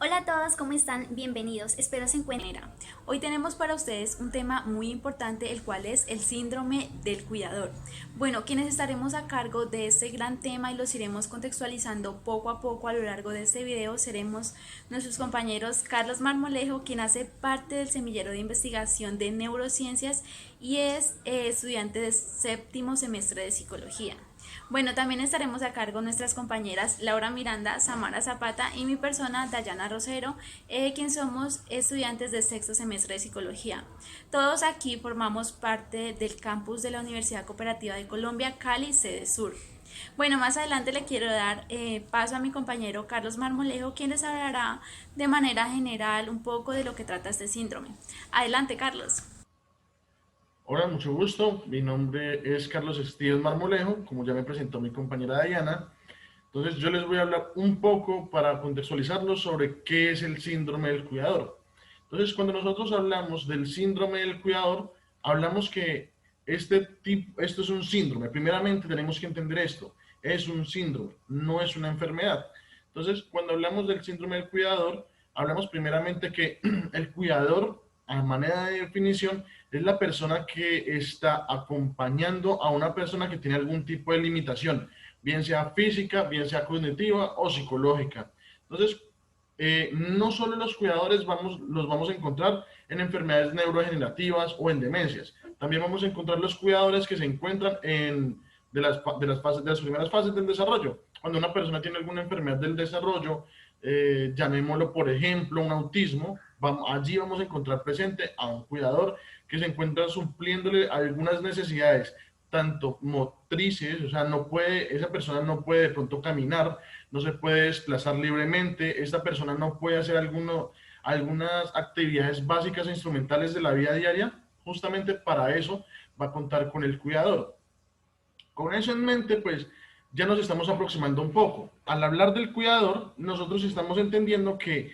Hola a todos, ¿cómo están? Bienvenidos, espero se encuentren. Hoy tenemos para ustedes un tema muy importante, el cual es el síndrome del cuidador. Bueno, quienes estaremos a cargo de este gran tema y los iremos contextualizando poco a poco a lo largo de este video seremos nuestros compañeros Carlos Marmolejo, quien hace parte del semillero de investigación de neurociencias y es estudiante de séptimo semestre de psicología. Bueno, también estaremos a cargo nuestras compañeras Laura Miranda, Samara Zapata y mi persona Dayana Rosero, quien somos estudiantes de sexto semestre de psicología. Todos aquí formamos parte del campus de la Universidad Cooperativa de Colombia, Cali, sede sur. Bueno, más adelante le quiero dar paso a mi compañero Carlos Marmolejo, quien les hablará de manera general un poco de lo que trata este síndrome. Adelante, Carlos. Hola, mucho gusto. Mi nombre es Carlos Estíez Marmolejo, como ya me presentó mi compañera Diana. Entonces, yo les voy a hablar un poco para contextualizarlos sobre qué es el síndrome del cuidador. Entonces, cuando nosotros hablamos del síndrome del cuidador, hablamos que esto es un síndrome. Primeramente, tenemos que entender esto. Es un síndrome, no es una enfermedad. Entonces, cuando hablamos del síndrome del cuidador, hablamos primeramente que el cuidador, a manera de definición, es la persona que está acompañando a una persona que tiene algún tipo de limitación, bien sea física, bien sea cognitiva o psicológica. Entonces, no solo los cuidadores los vamos a encontrar en enfermedades neurodegenerativas o en demencias, también vamos a encontrar los cuidadores que se encuentran de las primeras fases del desarrollo. Cuando una persona tiene alguna enfermedad del desarrollo, llamémoslo por ejemplo un autismo, allí vamos a encontrar presente a un cuidador que se encuentra supliéndole algunas necesidades, tanto motrices, o sea, esa persona no puede de pronto caminar, no se puede desplazar libremente, esta persona no puede hacer algunas actividades básicas e instrumentales de la vida diaria, justamente para eso va a contar con el cuidador. Con eso en mente, pues ya nos estamos aproximando un poco. Al hablar del cuidador, nosotros estamos entendiendo que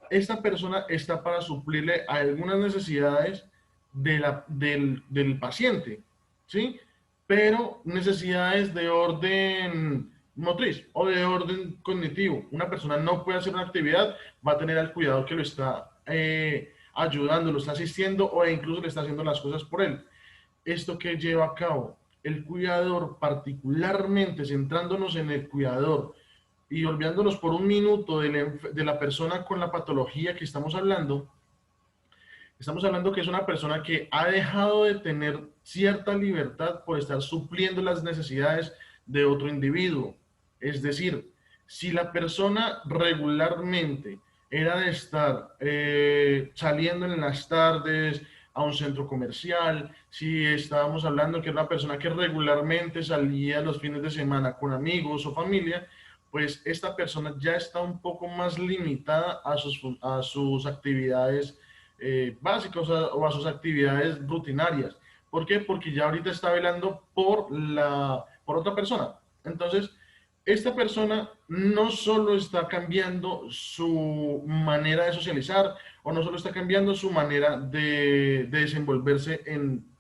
esta persona está para suplirle a algunas necesidades del paciente, ¿sí? Pero necesidades de orden motriz o de orden cognitivo. Una persona no puede hacer una actividad, va a tener al cuidador que lo está ayudando, lo está asistiendo o incluso le está haciendo las cosas por él. ¿Esto que lleva a cabo? El cuidador, particularmente centrándonos en el cuidador, y olvidándonos por un minuto de la persona con la patología que estamos hablando que es una persona que ha dejado de tener cierta libertad por estar supliendo las necesidades de otro individuo. Es decir, si la persona regularmente era de estar saliendo en las tardes a un centro comercial, si estábamos hablando que era una persona que regularmente salía los fines de semana con amigos o familia, pues esta persona ya está un poco más limitada a sus actividades básicas o a sus actividades rutinarias. ¿Por qué? Porque ya ahorita está velando por otra persona. Entonces, esta persona no solo está cambiando su manera de socializar o no solo está cambiando su manera de desenvolverse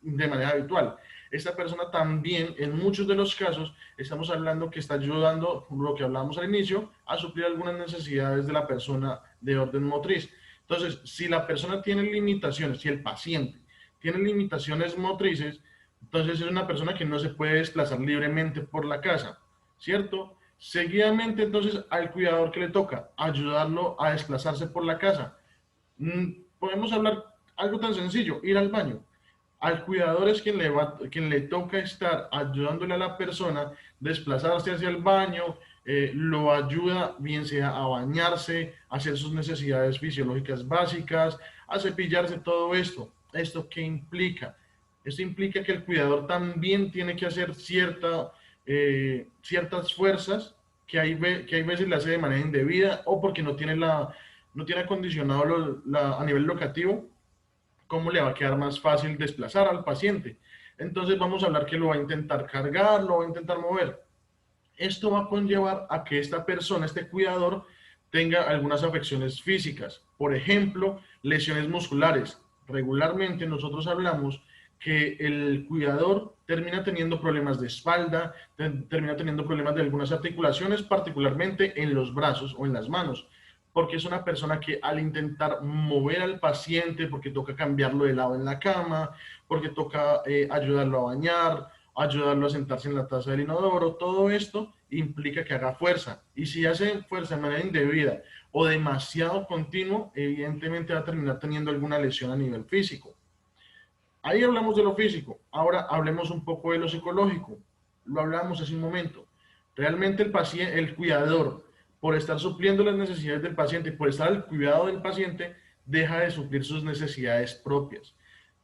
de manera habitual. Esta persona también, en muchos de los casos, estamos hablando que está ayudando, lo que hablamos al inicio, a suplir algunas necesidades de la persona de orden motriz. Entonces, si la persona tiene limitaciones, si el paciente tiene limitaciones motrices, entonces es una persona que no se puede desplazar libremente por la casa, ¿cierto? Seguidamente, entonces, al cuidador que le toca ayudarlo a desplazarse por la casa. Podemos hablar algo tan sencillo, ir al baño. Al cuidador es quien le toca estar ayudándole a la persona desplazarse hacia el baño, lo ayuda bien sea a bañarse, a hacer sus necesidades fisiológicas básicas, a cepillarse, todo esto. ¿Esto qué implica? Esto implica que el cuidador también tiene que hacer ciertas fuerzas que hay veces le hace de manera indebida o porque no tiene acondicionado a nivel locativo cómo le va a quedar más fácil desplazar al paciente. Entonces vamos a hablar que lo va a intentar cargar, lo va a intentar mover. Esto va a conllevar a que esta persona, este cuidador, tenga algunas afecciones físicas. Por ejemplo, lesiones musculares. Regularmente nosotros hablamos que el cuidador termina teniendo problemas de espalda, termina teniendo problemas de algunas articulaciones, particularmente en los brazos o en las manos. porque es una persona que al intentar mover al paciente, porque toca cambiarlo de lado en la cama, porque toca ayudarlo a bañar, ayudarlo a sentarse en la taza del inodoro, todo esto implica que haga fuerza. Y si hace fuerza de manera indebida o demasiado continuo, evidentemente va a terminar teniendo alguna lesión a nivel físico. Ahí hablamos de lo físico. Ahora hablemos un poco de lo psicológico. Lo hablamos hace un momento. Realmente el paciente, el cuidador, por estar supliendo las necesidades del paciente, por estar al cuidado del paciente, deja de suplir sus necesidades propias.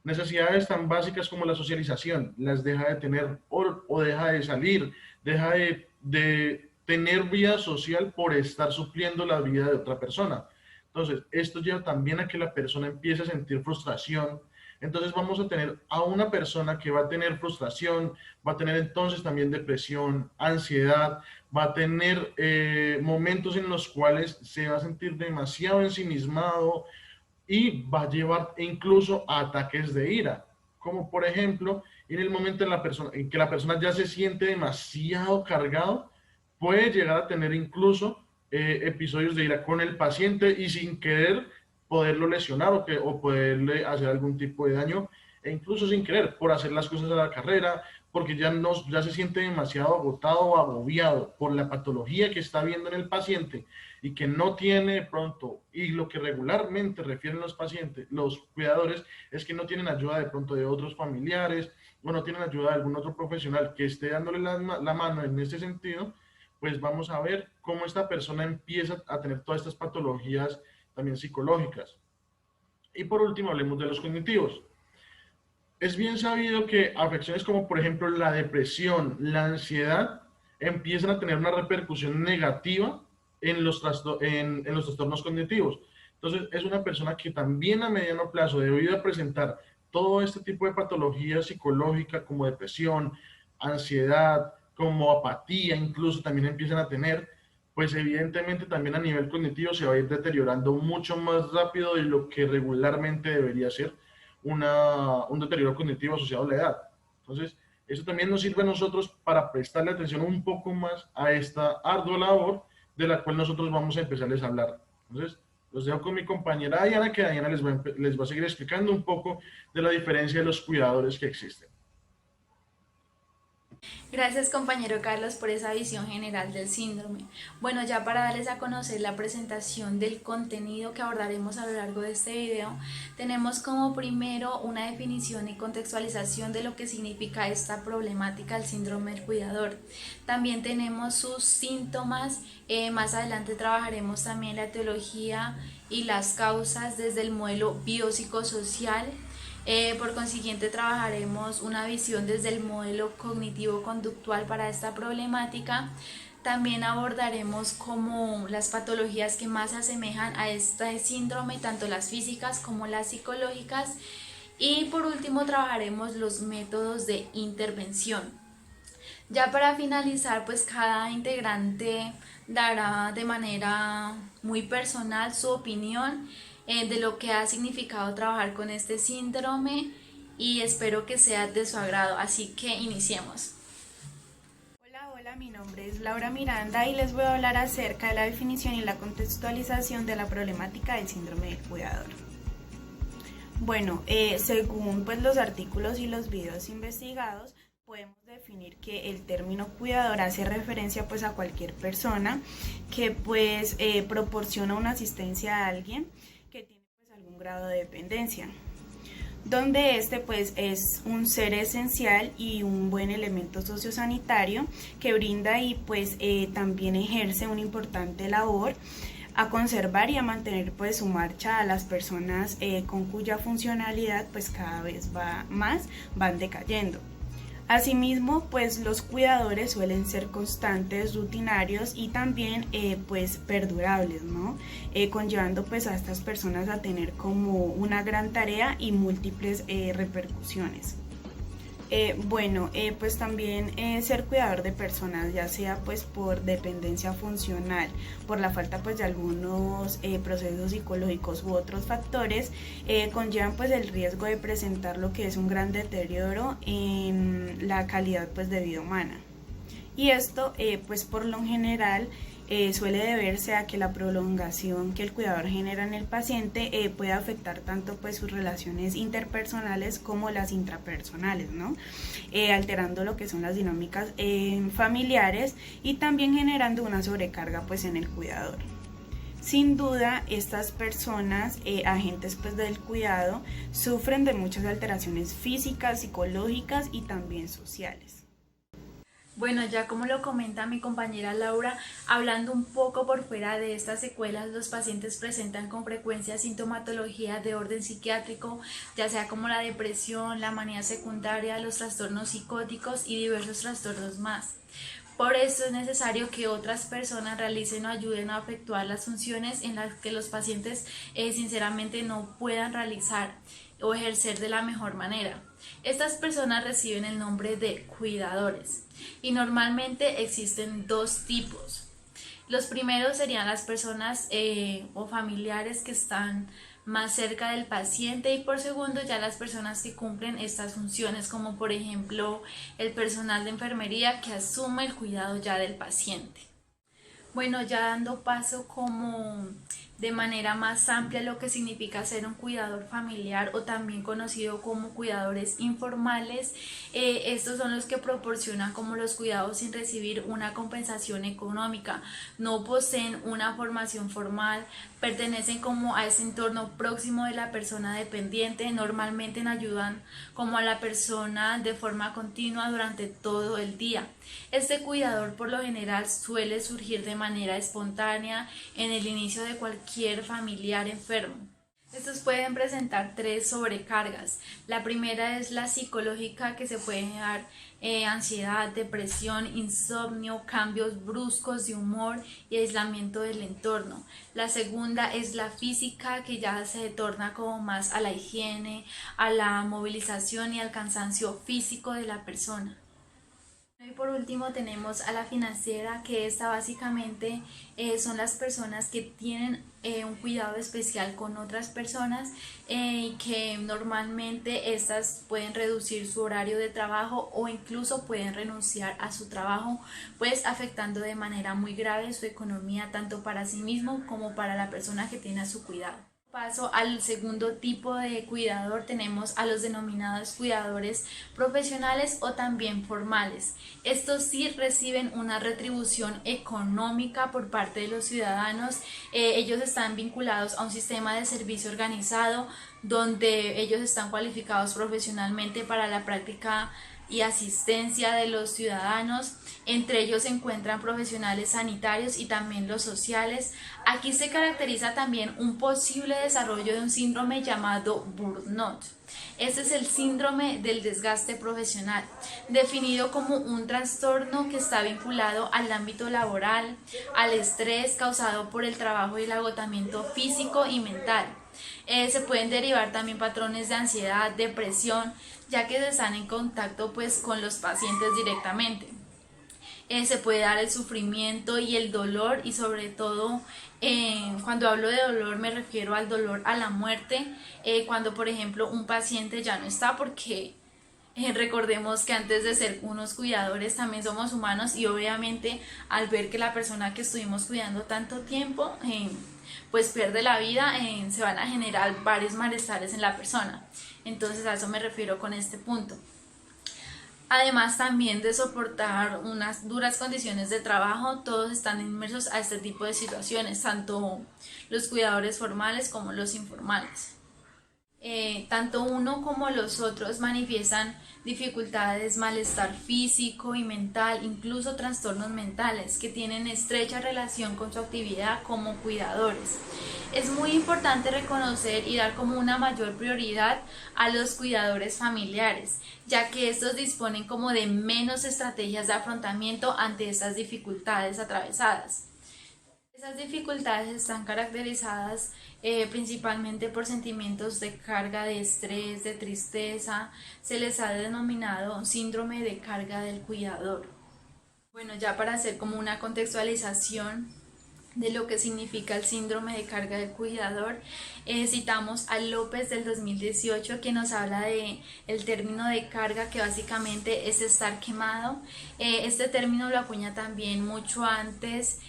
Necesidades tan básicas como la socialización, las deja de tener o deja de salir, deja de tener vida social por estar supliendo la vida de otra persona. Entonces, esto lleva también a que la persona empiece a sentir frustración. Entonces vamos a tener a una persona que va a tener frustración, va a tener entonces también depresión, ansiedad, va a tener momentos en los cuales se va a sentir demasiado ensimismado y va a llevar incluso a ataques de ira, como por ejemplo en el momento en que la persona ya se siente demasiado cargado, puede llegar a tener incluso episodios de ira con el paciente y sin querer poderlo lesionar o poderle hacer algún tipo de daño, e incluso sin querer, por hacer las cosas a la carrera, porque ya se siente demasiado agotado o agobiado por la patología que está viendo en el paciente y que no tiene de pronto, y lo que regularmente refieren los pacientes, los cuidadores, es que no tienen ayuda de pronto de otros familiares o no tienen ayuda de algún otro profesional que esté dándole la mano en este sentido. Pues vamos a ver cómo esta persona empieza a tener todas estas patologías también psicológicas. Y por último, hablemos de los cognitivos. Es bien sabido que afecciones como por ejemplo la depresión, la ansiedad, empiezan a tener una repercusión negativa en los trastornos cognitivos. Entonces, es una persona que también a mediano plazo, debido a presentar todo este tipo de patología psicológica como depresión, ansiedad, como apatía, incluso también empiezan a tener, pues evidentemente también a nivel cognitivo se va a ir deteriorando mucho más rápido de lo que regularmente debería ser un deterioro cognitivo asociado a la edad. Entonces, eso también nos sirve a nosotros para prestarle atención un poco más a esta ardua labor de la cual nosotros vamos a empezarles a hablar. Entonces, los dejo con mi compañera Diana, que Diana les va a seguir explicando un poco de la diferencia de los cuidadores que existen. Gracias compañero Carlos por esa visión general del síndrome. Bueno, ya para darles a conocer la presentación del contenido que abordaremos a lo largo de este video, tenemos como primero una definición y contextualización de lo que significa esta problemática del síndrome del cuidador. También tenemos sus síntomas, más adelante trabajaremos también la etiología y las causas desde el modelo biopsicosocial. Por consiguiente, trabajaremos una visión desde el modelo cognitivo-conductual para esta problemática. También abordaremos como las patologías que más se asemejan a este síndrome, tanto las físicas como las psicológicas. Y por último, trabajaremos los métodos de intervención. Ya para finalizar, pues cada integrante dará de manera muy personal su opinión de lo que ha significado trabajar con este síndrome y espero que sea de su agrado, así que iniciemos. Hola, mi nombre es Laura Miranda y les voy a hablar acerca de la definición y la contextualización de la problemática del síndrome del cuidador. Bueno, según pues los artículos y los videos investigados, podemos definir que el término cuidador hace referencia pues a cualquier persona que pues proporciona una asistencia a alguien que tiene pues algún grado de dependencia, donde este pues es un ser esencial y un buen elemento sociosanitario que brinda y pues también ejerce una importante labor a conservar y a mantener pues su marcha a las personas con cuya funcionalidad pues cada vez van decayendo. Asimismo, pues los cuidadores suelen ser constantes, rutinarios y también pues perdurables, ¿no? Conllevando pues a estas personas a tener como una gran tarea y múltiples repercusiones. Pues también ser cuidador de personas, ya sea pues por dependencia funcional, por la falta pues de algunos procesos psicológicos u otros factores, conllevan pues el riesgo de presentar lo que es un gran deterioro en la calidad pues de vida humana. Y esto pues por lo general suele deberse a que la prolongación que el cuidador genera en el paciente puede afectar tanto pues sus relaciones interpersonales como las intrapersonales, ¿no? Alterando lo que son las dinámicas familiares y también generando una sobrecarga pues en el cuidador. Sin duda, estas personas, agentes pues, del cuidado, sufren de muchas alteraciones físicas, psicológicas y también sociales. Bueno, ya como lo comenta mi compañera Laura, hablando un poco por fuera de estas secuelas, los pacientes presentan con frecuencia sintomatología de orden psiquiátrico, ya sea como la depresión, la manía secundaria, los trastornos psicóticos y diversos trastornos más. Por eso es necesario que otras personas realicen o ayuden a efectuar las funciones en las que los pacientes sinceramente no puedan realizar o ejercer de la mejor manera. Estas personas reciben el nombre de cuidadores y normalmente existen dos tipos. Los primeros serían las personas o familiares que están más cerca del paciente y por segundo ya las personas que cumplen estas funciones, como por ejemplo el personal de enfermería que asume el cuidado ya del paciente. Bueno, ya dando paso como de manera más amplia lo que significa ser un cuidador familiar o también conocido como cuidadores informales, estos son los que proporcionan como los cuidados sin recibir una compensación económica, no poseen una formación formal, pertenecen como a ese entorno próximo de la persona dependiente, normalmente ayudan como a la persona de forma continua durante todo el día. Este cuidador por lo general suele surgir de manera espontánea en el inicio de cualquier familiar enfermo. Estos pueden presentar tres sobrecargas. La primera es la psicológica, que se puede dar ansiedad, depresión, insomnio, cambios bruscos de humor y aislamiento del entorno. La segunda es la física, que ya se torna como más a la higiene, a la movilización y al cansancio físico de la persona. Y por último tenemos a la financiera, que esta básicamente son las personas que tienen un cuidado especial con otras personas y que normalmente estas pueden reducir su horario de trabajo o incluso pueden renunciar a su trabajo, pues afectando de manera muy grave su economía tanto para sí mismo como para la persona que tiene a su cuidado. Paso al segundo tipo de cuidador, tenemos a los denominados cuidadores profesionales o también formales. Estos sí reciben una retribución económica por parte de los ciudadanos. Ellos están vinculados a un sistema de servicio organizado donde ellos están cualificados profesionalmente para la práctica y asistencia de los ciudadanos. Entre ellos se encuentran profesionales sanitarios y también los sociales. Aquí se caracteriza también un posible desarrollo de un síndrome llamado burnout. Este es el síndrome del desgaste profesional, definido como un trastorno que está vinculado al ámbito laboral, al estrés causado por el trabajo y el agotamiento físico y mental. Se pueden derivar también patrones de ansiedad, depresión, ya que se están en contacto pues con los pacientes directamente. Se puede dar el sufrimiento y el dolor, y sobre todo cuando hablo de dolor me refiero al dolor a la muerte, cuando por ejemplo un paciente ya no está, porque recordemos que antes de ser unos cuidadores también somos humanos y obviamente al ver que la persona que estuvimos cuidando tanto tiempo pues pierde la vida, se van a generar varios malestares en la persona. Entonces a eso me refiero con este punto. Además también de soportar unas duras condiciones de trabajo, todos están inmersos a este tipo de situaciones, tanto los cuidadores formales como los informales. Tanto uno como los otros manifiestan dificultades, malestar físico y mental, incluso trastornos mentales que tienen estrecha relación con su actividad como cuidadores. Es muy importante reconocer y dar como una mayor prioridad a los cuidadores familiares, ya que estos disponen como de menos estrategias de afrontamiento ante estas dificultades atravesadas. Esas dificultades están caracterizadas principalmente por sentimientos de carga, de estrés, de tristeza. Se les ha denominado síndrome de carga del cuidador. Bueno, ya para hacer como una contextualización de lo que significa el síndrome de carga del cuidador, citamos a López del 2018, que nos habla de el término de carga, que básicamente es estar quemado. Este término lo acuña también mucho antes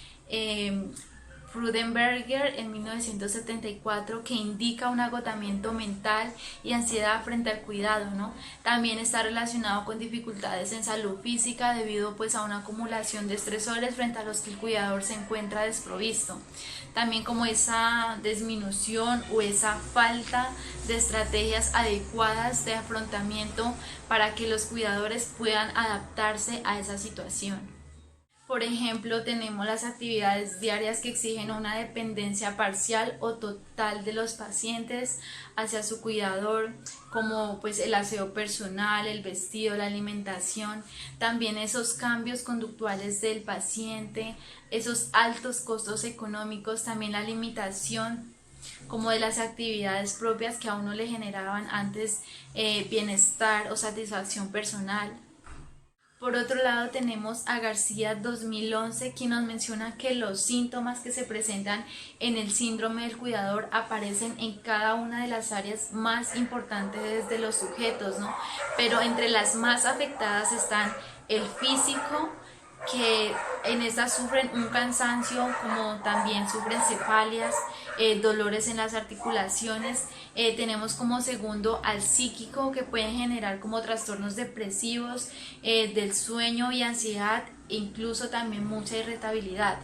Freudenberger en 1974, que indica un agotamiento mental y ansiedad frente al cuidado, ¿no? También está relacionado con dificultades en salud física debido pues a una acumulación de estresores frente a los que el cuidador se encuentra desprovisto. También como esa disminución o esa falta de estrategias adecuadas de afrontamiento para que los cuidadores puedan adaptarse a esa situación. Por ejemplo, tenemos las actividades diarias que exigen una dependencia parcial o total de los pacientes hacia su cuidador, como pues el aseo personal, el vestido, la alimentación, también esos cambios conductuales del paciente, esos altos costos económicos, también la limitación como de las actividades propias que a uno le generaban antes bienestar o satisfacción personal. Por otro lado tenemos a García 2011, quien nos menciona que los síntomas que se presentan en el síndrome del cuidador aparecen en cada una de las áreas más importantes de los sujetos, ¿no? Pero entre las más afectadas están el físico, que en estas sufren un cansancio, como también sufren cefalias, dolores en las articulaciones. Tenemos como segundo al psíquico, que pueden generar como trastornos depresivos, del sueño y ansiedad, e incluso también mucha irritabilidad.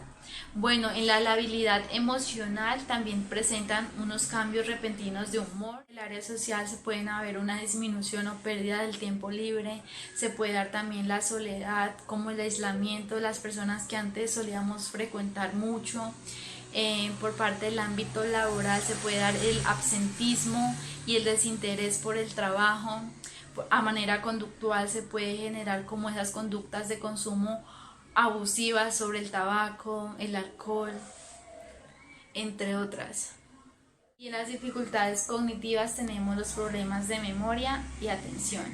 Bueno, en la labilidad emocional también presentan unos cambios repentinos de humor. En el área social se pueden haber una disminución o pérdida del tiempo libre, se puede dar también la soledad, como el aislamiento de las personas que antes solíamos frecuentar mucho. Por parte del ámbito laboral se puede dar el absentismo y el desinterés por el trabajo. A manera conductual se puede generar como esas conductas de consumo abusivas sobre el tabaco, el alcohol, entre otras. Y en las dificultades cognitivas tenemos los problemas de memoria y atención.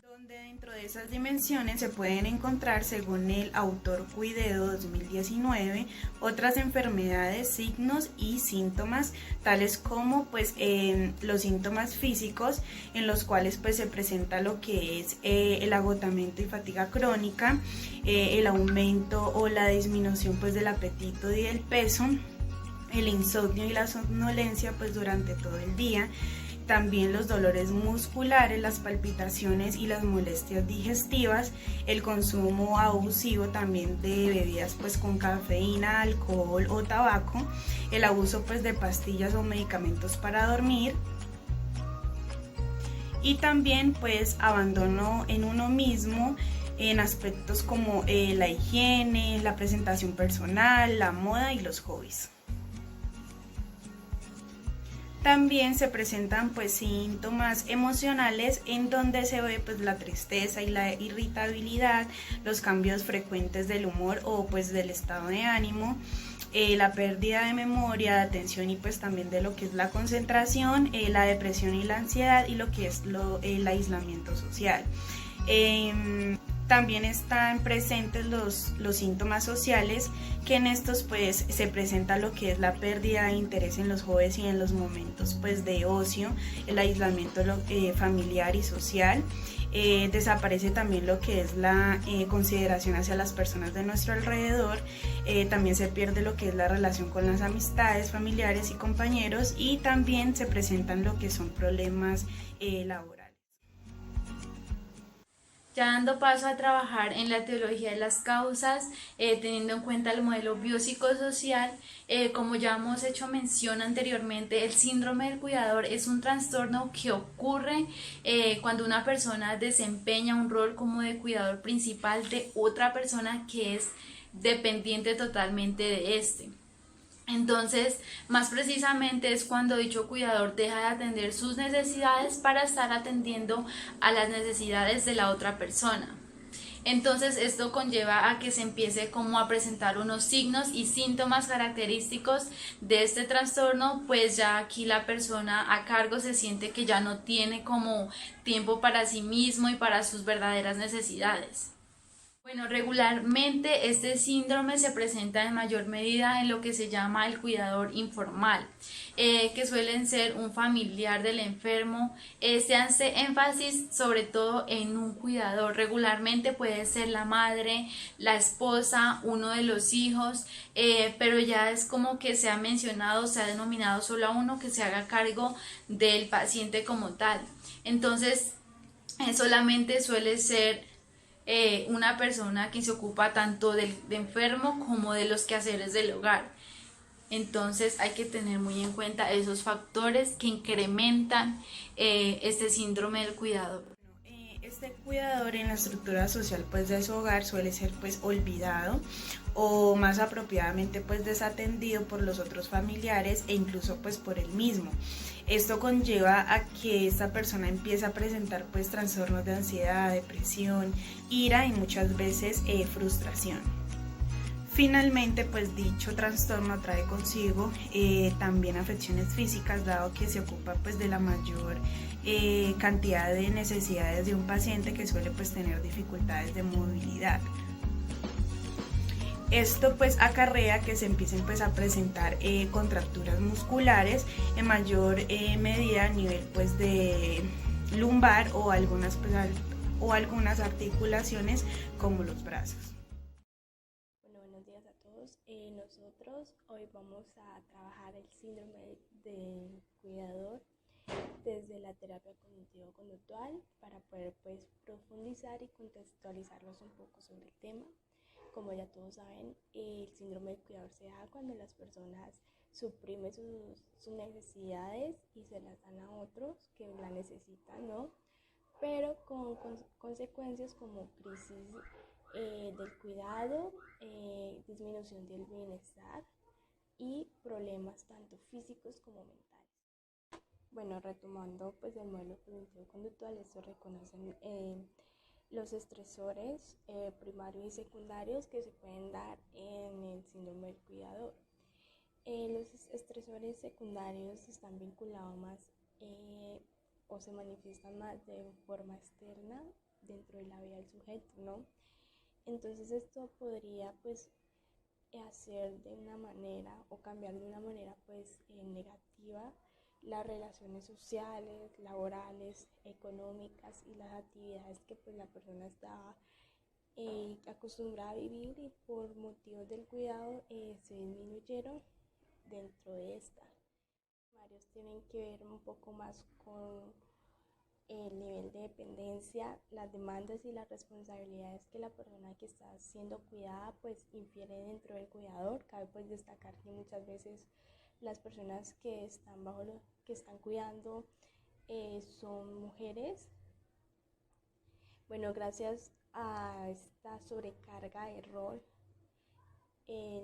Donde dentro de esas dimensiones se pueden encontrar, según el autor Cuidedo 2019, otras enfermedades, signos y síntomas, tales como pues los síntomas físicos, en los cuales pues se presenta lo que es el agotamiento y fatiga crónica, el aumento o la disminución pues del apetito y del peso, el insomnio y la somnolencia pues durante todo el día. También los dolores musculares, las palpitaciones y las molestias digestivas, el consumo abusivo también de bebidas pues con cafeína, alcohol o tabaco, el abuso pues de pastillas o medicamentos para dormir, y también pues abandono en uno mismo en aspectos como la higiene, la presentación personal, la moda y los hobbies. También se presentan pues síntomas emocionales, en donde se ve pues la tristeza y la irritabilidad, los cambios frecuentes del humor o pues del estado de ánimo, la pérdida de memoria, de atención y pues también de lo que es la concentración, la depresión y la ansiedad, y lo que es el aislamiento social. También están presentes los síntomas sociales, que en estos pues se presenta lo que es la pérdida de interés en los hobbies y en los momentos pues de ocio, el aislamiento familiar y social. Desaparece también lo que es la consideración hacia las personas de nuestro alrededor. También se pierde lo que es la relación con las amistades, familiares y compañeros, y también se presentan lo que son problemas laborales. Ya dando paso a trabajar en la etiología de las causas, teniendo en cuenta el modelo biopsicosocial, como ya hemos hecho mención anteriormente, el síndrome del cuidador es un trastorno que ocurre cuando una persona desempeña un rol como de cuidador principal de otra persona que es dependiente totalmente de este. Entonces, más precisamente es cuando dicho cuidador deja de atender sus necesidades para estar atendiendo a las necesidades de la otra persona. Entonces, esto conlleva a que se empiece como a presentar unos signos y síntomas característicos de este trastorno, pues ya aquí la persona a cargo se siente que ya no tiene como tiempo para sí mismo y para sus verdaderas necesidades. Bueno, regularmente este síndrome se presenta en mayor medida en lo que se llama el cuidador informal, que suelen ser un familiar del enfermo. Se hace énfasis sobre todo en un cuidador. Regularmente puede ser la madre, la esposa, uno de los hijos, pero ya es como que se ha mencionado, se ha denominado solo a uno que se haga cargo del paciente como tal. Entonces, solamente suele ser una persona que se ocupa tanto del de enfermo como de los quehaceres del hogar. Entonces hay que tener muy en cuenta esos factores que incrementan este síndrome del cuidador. Este cuidador en la estructura social pues de su hogar suele ser pues olvidado o más apropiadamente pues desatendido por los otros familiares e incluso pues por él mismo. Esto conlleva a que esta persona empiece a presentar pues trastornos de ansiedad, depresión, ira y muchas veces frustración. Finalmente, pues dicho trastorno trae consigo también afecciones físicas, dado que se ocupa pues de la mayor cantidad de necesidades de un paciente que suele pues tener dificultades de movilidad. Esto pues acarrea que se empiecen pues a presentar contracturas musculares en mayor medida a nivel pues de lumbar o algunas articulaciones como los brazos. Bueno, buenos días a todos. Nosotros hoy vamos a trabajar el síndrome del cuidador desde la terapia cognitivo-conductual para poder pues profundizar y contextualizarlos un poco sobre el tema. Como ya todos saben, el síndrome del cuidador se da cuando las personas suprimen sus necesidades y se las dan a otros que la necesitan, ¿no? Pero con consecuencias como crisis del cuidado, disminución del bienestar y problemas tanto físicos como mentales. Bueno, retomando pues el modelo cognitivo-conductual, esto reconocen los estresores primarios y secundarios que se pueden dar en el síndrome del cuidador. Los estresores secundarios están vinculados más o se manifiestan más de forma externa dentro de la vida del sujeto, ¿no? Entonces esto podría pues hacer de una manera o cambiar de una manera pues negativa las relaciones sociales, laborales, económicas y las actividades que pues la persona está acostumbrada a vivir y por motivos del cuidado se disminuyeron dentro de esta. Varios tienen que ver un poco más con el nivel de dependencia, las demandas y las responsabilidades que la persona que está siendo cuidada pues infiere dentro del cuidador. Cabe pues destacar que muchas veces las personas que están que están cuidando son mujeres. Bueno, gracias a esta sobrecarga de rol,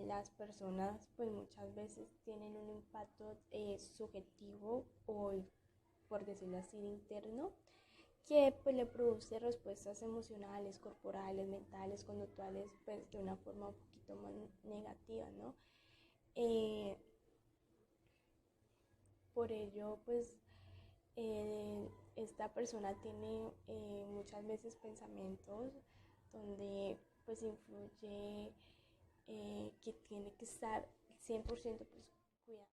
las personas pues muchas veces tienen un impacto subjetivo o por decirlo así interno que pues le produce respuestas emocionales, corporales, mentales, conductuales pues de una forma un poquito más negativa, ¿no? Por ello pues esta persona tiene muchas veces pensamientos donde pues influye que tiene que estar 100% pues cuidado.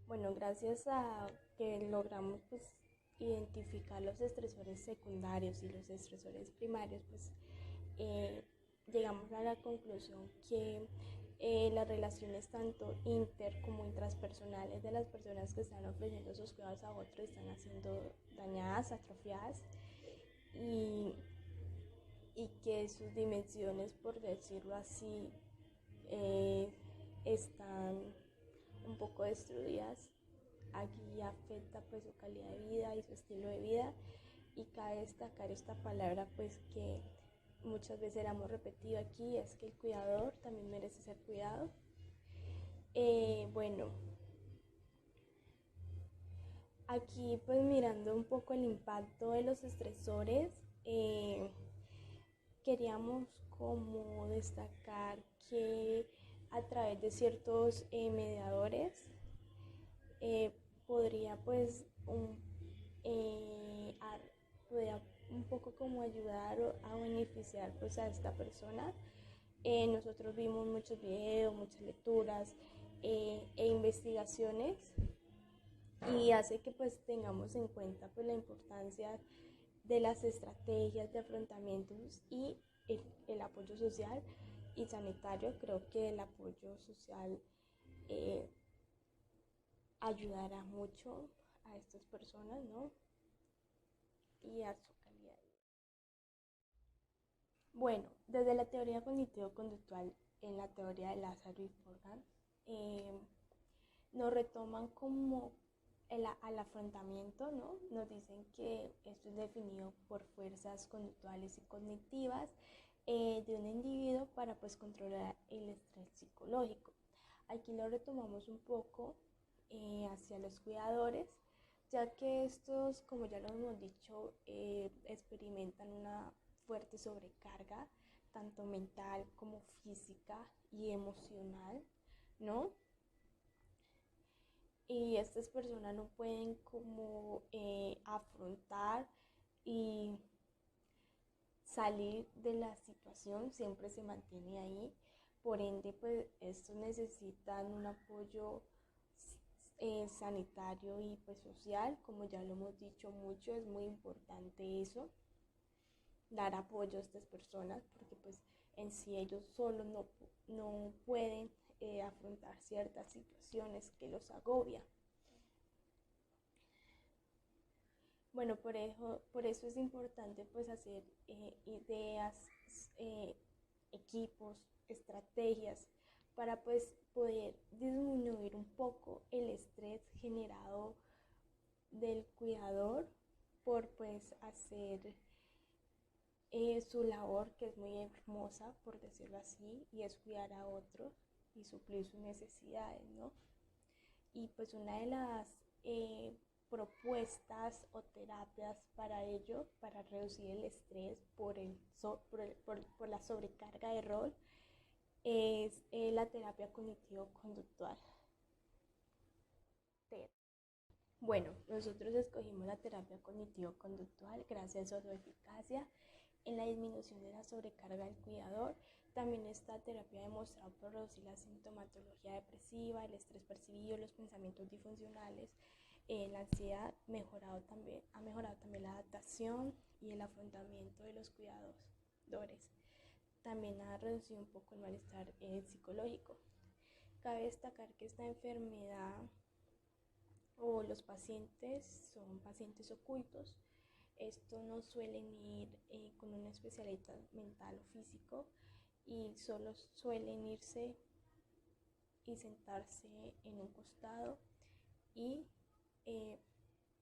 Bueno, gracias a que logramos pues identificar los estresores secundarios y los estresores primarios, pues llegamos a la conclusión que las relaciones tanto inter como intrapersonales de las personas que están ofreciendo sus cuidados a otros están siendo dañadas, atrofiadas y que sus dimensiones, por decirlo así, están un poco destruidas. Aquí afecta pues su calidad de vida y su estilo de vida y cabe destacar esta palabra pues que muchas veces la hemos repetido aquí, es que el cuidador también merece ser cuidado. Bueno, aquí pues mirando un poco el impacto de los estresores, queríamos como destacar que a través de ciertos mediadores podría pues podría un poco como ayudar a beneficiar pues a esta persona. Nosotros vimos muchos videos, muchas lecturas e investigaciones, y hace que pues tengamos en cuenta pues la importancia de las estrategias de afrontamientos y el apoyo social y sanitario. Creo que el apoyo social eh, ayudará mucho a estas personas, ¿no? Y a su calidad de vida. Bueno, desde la teoría cognitivo-conductual, en la teoría de Lázaro y Forgan, nos retoman como al afrontamiento, ¿no? Nos dicen que esto es definido por fuerzas conductuales y cognitivas de un individuo para pues controlar el estrés psicológico. Aquí lo retomamos un poco hacia los cuidadores, ya que estos, como ya lo hemos dicho, experimentan una fuerte sobrecarga, tanto mental como física y emocional, ¿no? Y estas personas no pueden como afrontar y salir de la situación, siempre se mantiene ahí. Por ende, pues estos necesitan un apoyo sanitario y pues social, como ya lo hemos dicho mucho, es muy importante eso, dar apoyo a estas personas, porque pues en sí ellos solos no pueden afrontar ciertas situaciones que los agobian. Bueno, por eso es importante pues hacer ideas, equipos, estrategias para pues poder disminuir un poco el estrés generado del cuidador por pues hacer su labor, que es muy hermosa, por decirlo así, y es cuidar a otros y suplir sus necesidades, ¿no? Y pues una de las propuestas o terapias para ello, para reducir el estrés por la sobrecarga de rol, es la terapia cognitivo-conductual. Bueno, nosotros escogimos la terapia cognitivo-conductual gracias a su eficacia en la disminución de la sobrecarga del cuidador. También esta terapia ha demostrado por reducir la sintomatología depresiva, el estrés percibido, los pensamientos disfuncionales, la ansiedad. Ha mejorado también la adaptación y el afrontamiento de los cuidadores. También ha reducido un poco el malestar psicológico. Cabe destacar que esta enfermedad o los pacientes son pacientes ocultos. Estos no suelen ir con un especialista mental o físico, y solo suelen irse y sentarse en un costado y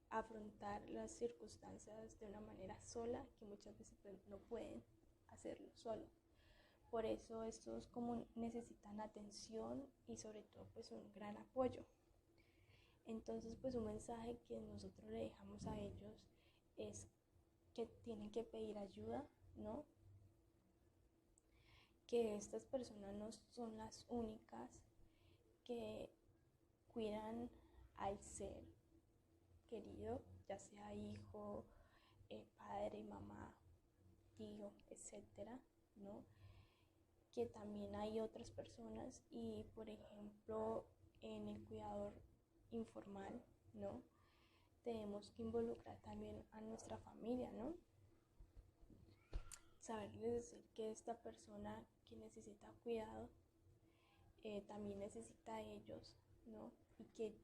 afrontar las circunstancias de una manera sola, que muchas veces pues, no pueden hacerlo solo. Por eso estos como necesitan atención y sobre todo pues un gran apoyo. Entonces pues un mensaje que nosotros le dejamos a ellos es que tienen que pedir ayuda, ¿no? Que estas personas no son las únicas que cuidan al ser querido, ya sea hijo, padre, mamá, tío, etcétera, ¿no? Que también hay otras personas, y por ejemplo en el cuidador informal, ¿no? Tenemos que involucrar también a nuestra familia, ¿no? Saberles decir que esta persona que necesita cuidado también necesita a ellos, ¿no? Y que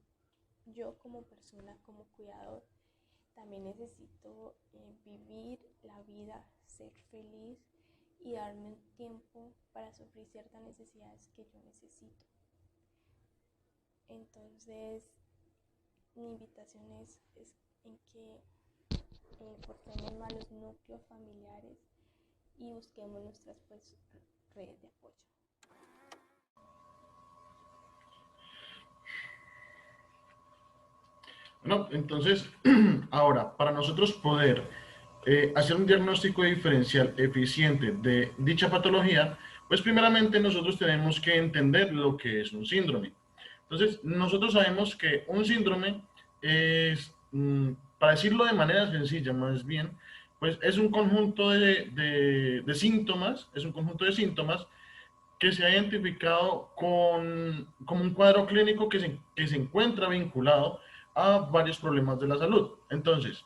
yo como persona, como cuidador, también necesito vivir la vida, ser feliz y darme un tiempo para sufrir ciertas necesidades que yo necesito. Entonces, mi invitación es en que forjemos más los núcleos familiares y busquemos nuestras pues, redes de apoyo. Bueno, entonces, ahora, para nosotros poder hacer un diagnóstico diferencial eficiente de dicha patología, pues primeramente nosotros tenemos que entender lo que es un síndrome. Entonces, nosotros sabemos que un síndrome es, para decirlo de manera sencilla, más bien, Pues es un conjunto de síntomas, es un conjunto de síntomas que se ha identificado como un cuadro clínico que se encuentra vinculado a varios problemas de la salud. Entonces,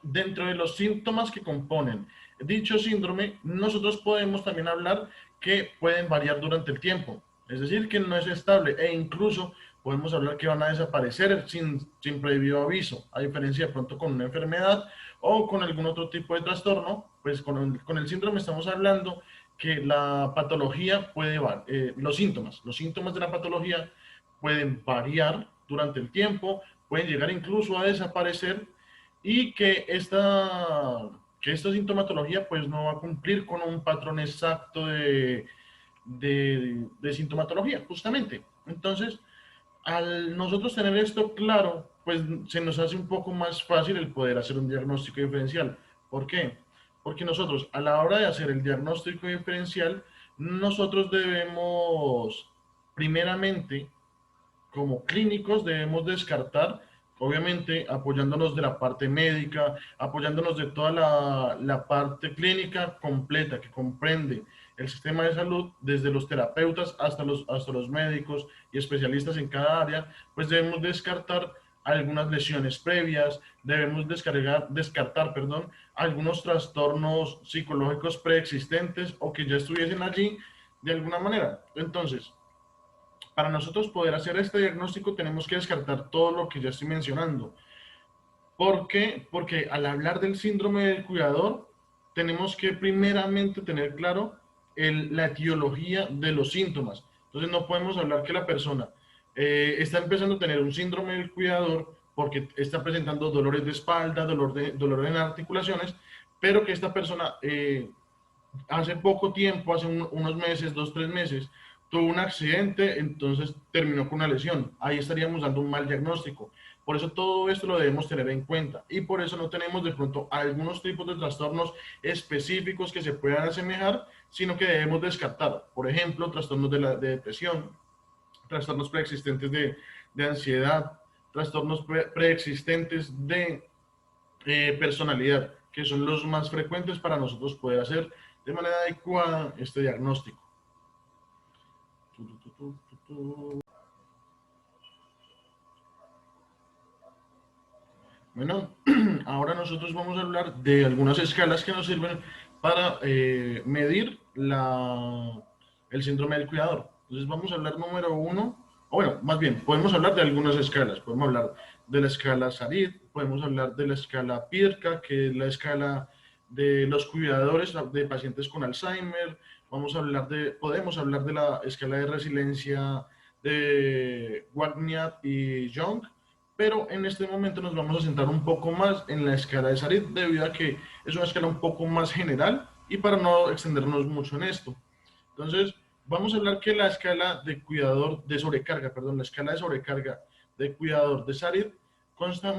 dentro de los síntomas que componen dicho síndrome, nosotros podemos también hablar que pueden variar durante el tiempo, es decir, que no es estable e incluso podemos hablar que van a desaparecer sin previo aviso, a diferencia de pronto con una enfermedad o con algún otro tipo de trastorno, pues con el síndrome estamos hablando que la patología puede variar, los síntomas de la patología pueden variar durante el tiempo, pueden llegar incluso a desaparecer y que esta sintomatología pues no va a cumplir con un patrón exacto de sintomatología, justamente. Entonces, al nosotros tener esto claro, pues se nos hace un poco más fácil el poder hacer un diagnóstico diferencial. ¿Por qué? Porque nosotros a la hora de hacer el diagnóstico diferencial, nosotros debemos primeramente como clínicos debemos descartar, obviamente apoyándonos de la parte médica, apoyándonos de toda la parte clínica completa que comprende el sistema de salud, desde los terapeutas hasta los médicos y especialistas en cada área, pues debemos descartar algunas lesiones previas, debemos descartar, perdón, algunos trastornos psicológicos preexistentes o que ya estuviesen allí de alguna manera. Entonces, para nosotros poder hacer este diagnóstico tenemos que descartar todo lo que ya estoy mencionando. ¿Por qué? Porque al hablar del síndrome del cuidador, tenemos que primeramente tener claro la etiología de los síntomas. Entonces no podemos hablar que la persona está empezando a tener un síndrome del cuidador porque está presentando dolores de espalda, dolor en articulaciones, pero que esta persona hace poco tiempo, hace unos meses, 2, 3 meses, tuvo un accidente, entonces terminó con una lesión. Ahí estaríamos dando un mal diagnóstico. Por eso todo esto lo debemos tener en cuenta y por eso no tenemos de pronto algunos tipos de trastornos específicos que se puedan asemejar, sino que debemos descartar, por ejemplo, trastornos de depresión, trastornos preexistentes de ansiedad, trastornos preexistentes de personalidad, que son los más frecuentes para nosotros poder hacer de manera adecuada este diagnóstico. Bueno, ahora nosotros vamos a hablar de algunas escalas que nos sirven para medir el síndrome del cuidador. Entonces vamos a hablar número uno, o bueno, más bien, podemos hablar de algunas escalas. Podemos hablar de la escala SARID, podemos hablar de la escala PIRCA, que es la escala de los cuidadores de pacientes con Alzheimer. Podemos hablar de la escala de resiliencia de Wagner y Young, pero en este momento nos vamos a centrar un poco más en la escala de SARID debido a que es una escala un poco más general y para no extendernos mucho en esto. Entonces, vamos a hablar que la escala de cuidador de sobrecarga, perdón, la escala de sobrecarga de cuidador de SARID consta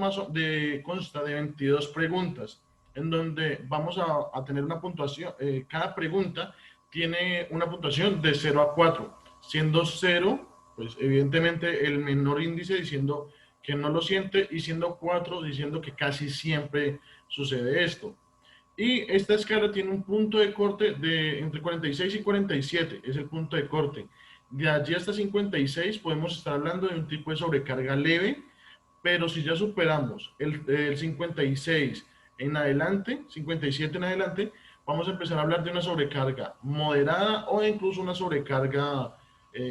de 22 preguntas, en donde vamos a tener una puntuación, cada pregunta tiene una puntuación de 0 a 4, siendo 0, pues evidentemente el menor índice diciendo que no lo siente y siendo 4 diciendo que casi siempre sucede esto. Y esta escala tiene un punto de corte de entre 46 y 47, es el punto de corte. De allí hasta 56 podemos estar hablando de un tipo de sobrecarga leve, pero si ya superamos el 56 en adelante, 57 en adelante, vamos a empezar a hablar de una sobrecarga moderada o incluso una sobrecarga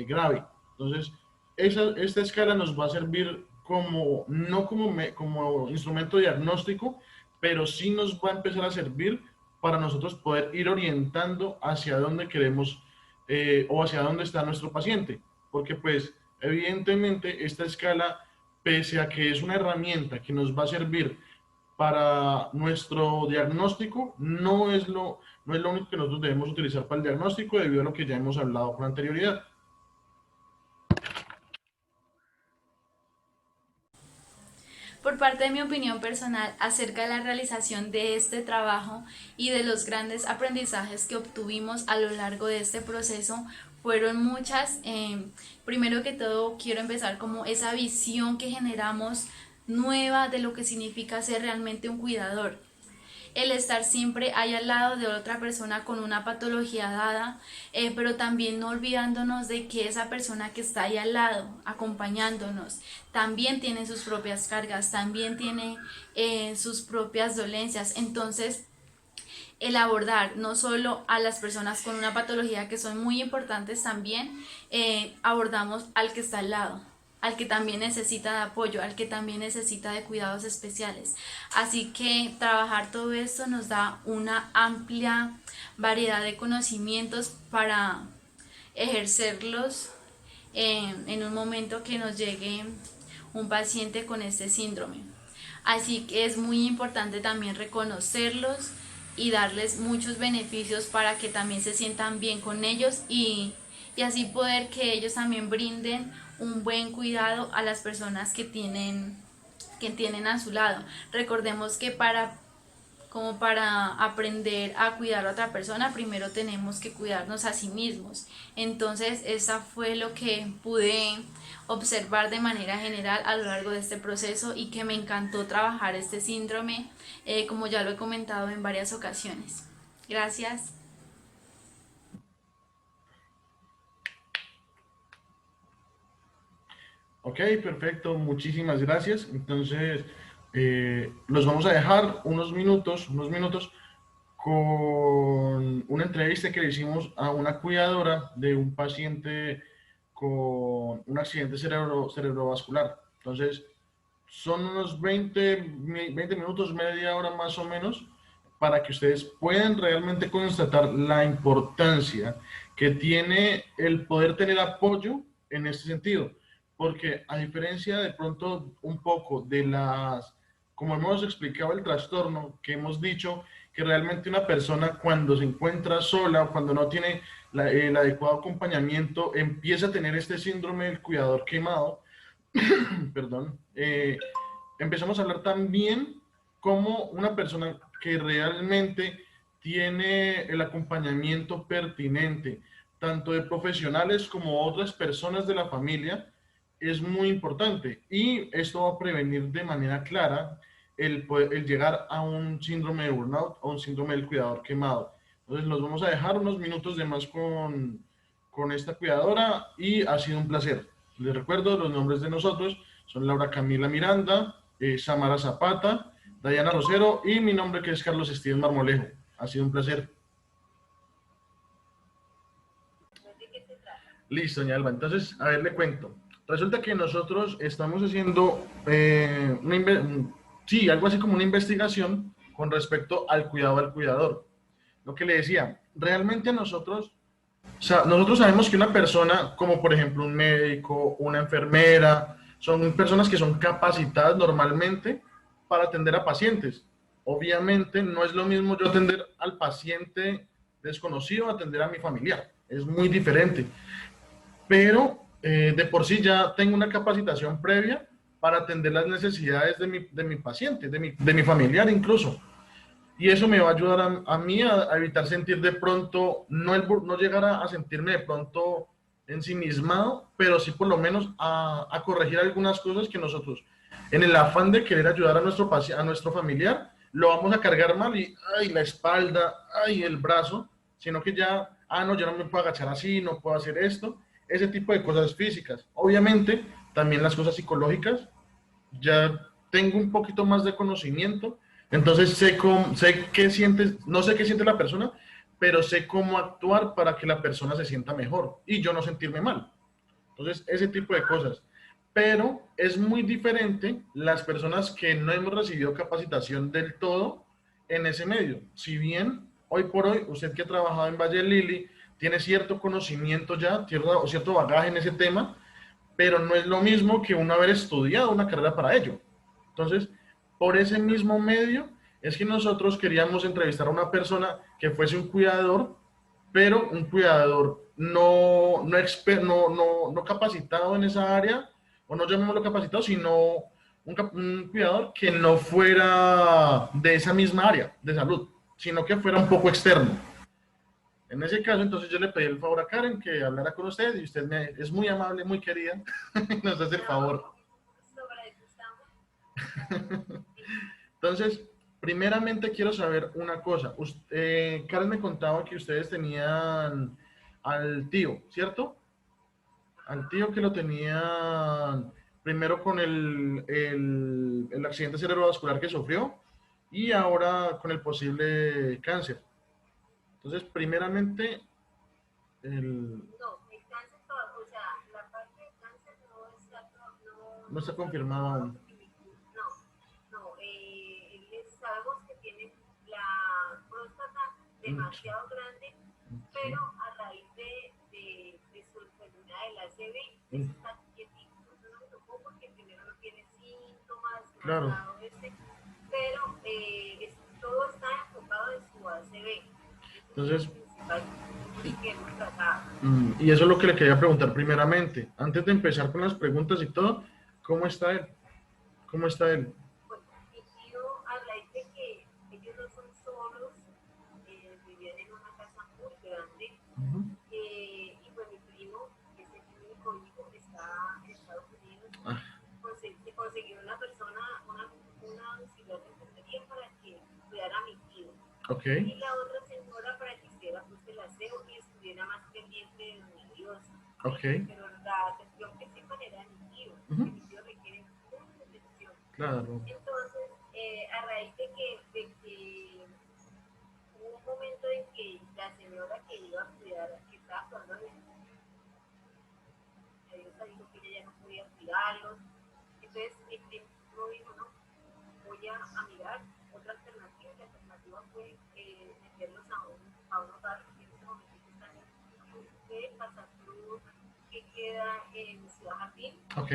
grave. Entonces, esta escala nos va a servir como, no como instrumento diagnóstico, pero sí nos va a empezar a servir para nosotros poder ir orientando hacia dónde queremos o hacia dónde está nuestro paciente. Porque pues evidentemente esta escala, pese a que es una herramienta que nos va a servir para nuestro diagnóstico, no es lo único que nosotros debemos utilizar para el diagnóstico debido a lo que ya hemos hablado con anterioridad. Por parte de mi opinión personal acerca de la realización de este trabajo y de los grandes aprendizajes que obtuvimos a lo largo de este proceso, fueron muchas. Primero que todo, quiero empezar como esa visión que generamos nueva de lo que significa ser realmente un cuidador. el estar siempre ahí al lado de otra persona con una patología dada, pero también no olvidándonos de que esa persona que está ahí al lado, acompañándonos, también tiene sus propias cargas, también tiene sus propias dolencias. Entonces, el abordar no solo a las personas con una patología que son muy importantes, también abordamos al que está al lado, al que también necesita de apoyo, al que también necesita de cuidados especiales. Así que trabajar todo esto nos da una amplia variedad de conocimientos para ejercerlos en un momento que nos llegue un paciente con este síndrome. Así que es muy importante también reconocerlos y darles muchos beneficios para que también se sientan bien con ellos y así poder que ellos también brinden un buen cuidado a las personas que tienen a su lado. Recordemos que como para aprender a cuidar a otra persona, primero tenemos que cuidarnos a sí mismos. Entonces, esa fue lo que pude observar de manera general a lo largo de este proceso y que me encantó trabajar este síndrome, como ya lo he comentado en varias ocasiones. Gracias. Ok, perfecto, muchísimas gracias. Entonces, los vamos a dejar unos minutos con una entrevista que le hicimos a una cuidadora de un paciente con un accidente cerebrovascular. Entonces, son unos 20 minutos, media hora más o menos, para que ustedes puedan realmente constatar la importancia que tiene el poder tener apoyo en este sentido. Porque a diferencia de pronto un poco de como hemos explicado el trastorno, que hemos dicho que realmente una persona cuando se encuentra sola, cuando no tiene el adecuado acompañamiento, empieza a tener este síndrome del cuidador quemado, perdón, empezamos a hablar también como una persona que realmente tiene el acompañamiento pertinente, tanto de profesionales como otras personas de la familia, es muy importante. Y esto va a prevenir de manera clara el llegar a un síndrome de burnout o un síndrome del cuidador quemado. Entonces, nos vamos a dejar unos minutos de más con esta cuidadora y ha sido un placer. Les recuerdo los nombres de nosotros. Son Laura Camila Miranda, Samara Zapata, Dayana Rosero y mi nombre que es Carlos Esteban Marmolejo. Ha sido un placer. Listo, doña Alba. Entonces, a ver, le cuento. Resulta que nosotros estamos haciendo sí, algo así como una investigación con respecto al cuidado al cuidador. Lo que le decía, realmente nosotros sabemos que una persona, como por ejemplo un médico, una enfermera, son personas que son capacitadas normalmente para atender a pacientes. Obviamente no es lo mismo yo atender al paciente desconocido a atender a mi familiar. Es muy diferente. Pero de por sí ya tengo una capacitación previa para atender las necesidades de mi paciente, de mi familiar incluso. Y eso me va a ayudar a mí a evitar sentir de pronto, no llegar a sentirme de pronto ensimismado, pero sí por lo menos a corregir algunas cosas que nosotros, en el afán de querer ayudar a nuestro familiar, lo vamos a cargar mal y, ay, la espalda, ay, el brazo, sino que ya, no, yo no me puedo agachar así, no puedo hacer esto, ese tipo de cosas físicas. Obviamente, también las cosas psicológicas, ya tengo un poquito más de conocimiento, entonces sé qué siente, no sé qué siente la persona, pero sé cómo actuar para que la persona se sienta mejor y yo no sentirme mal. Entonces, ese tipo de cosas. Pero es muy diferente las personas que no hemos recibido capacitación del todo en ese medio. Si bien hoy por hoy, usted que ha trabajado en Valle Lili, tiene cierto conocimiento ya, cierto bagaje en ese tema, pero no es lo mismo que uno haber estudiado una carrera para ello. Entonces, por ese mismo medio es que nosotros queríamos entrevistar a una persona que fuese un cuidador, pero un cuidador no capacitado en esa área, o no llamémoslo capacitado, sino un cuidador que no fuera de esa misma área de salud, sino que fuera un poco externo. En ese caso, entonces yo le pedí el favor a Karen que hablara con usted y usted es muy amable, muy querida, nos hace el favor. Entonces, Primeramente quiero saber una cosa. Karen me contaba que ustedes tenían al tío, ¿cierto? Al tío que lo tenían primero con el accidente cerebrovascular que sufrió y ahora con el posible cáncer. Entonces, primeramente, no está confirmado aún. Mm, claro. Entonces, y eso es lo que le quería preguntar primeramente. Antes de empezar con las preguntas y todo, ¿cómo está él? ¿Cómo está él? Ujú. Ah, ok, ok. Ujú. Claro. Ok.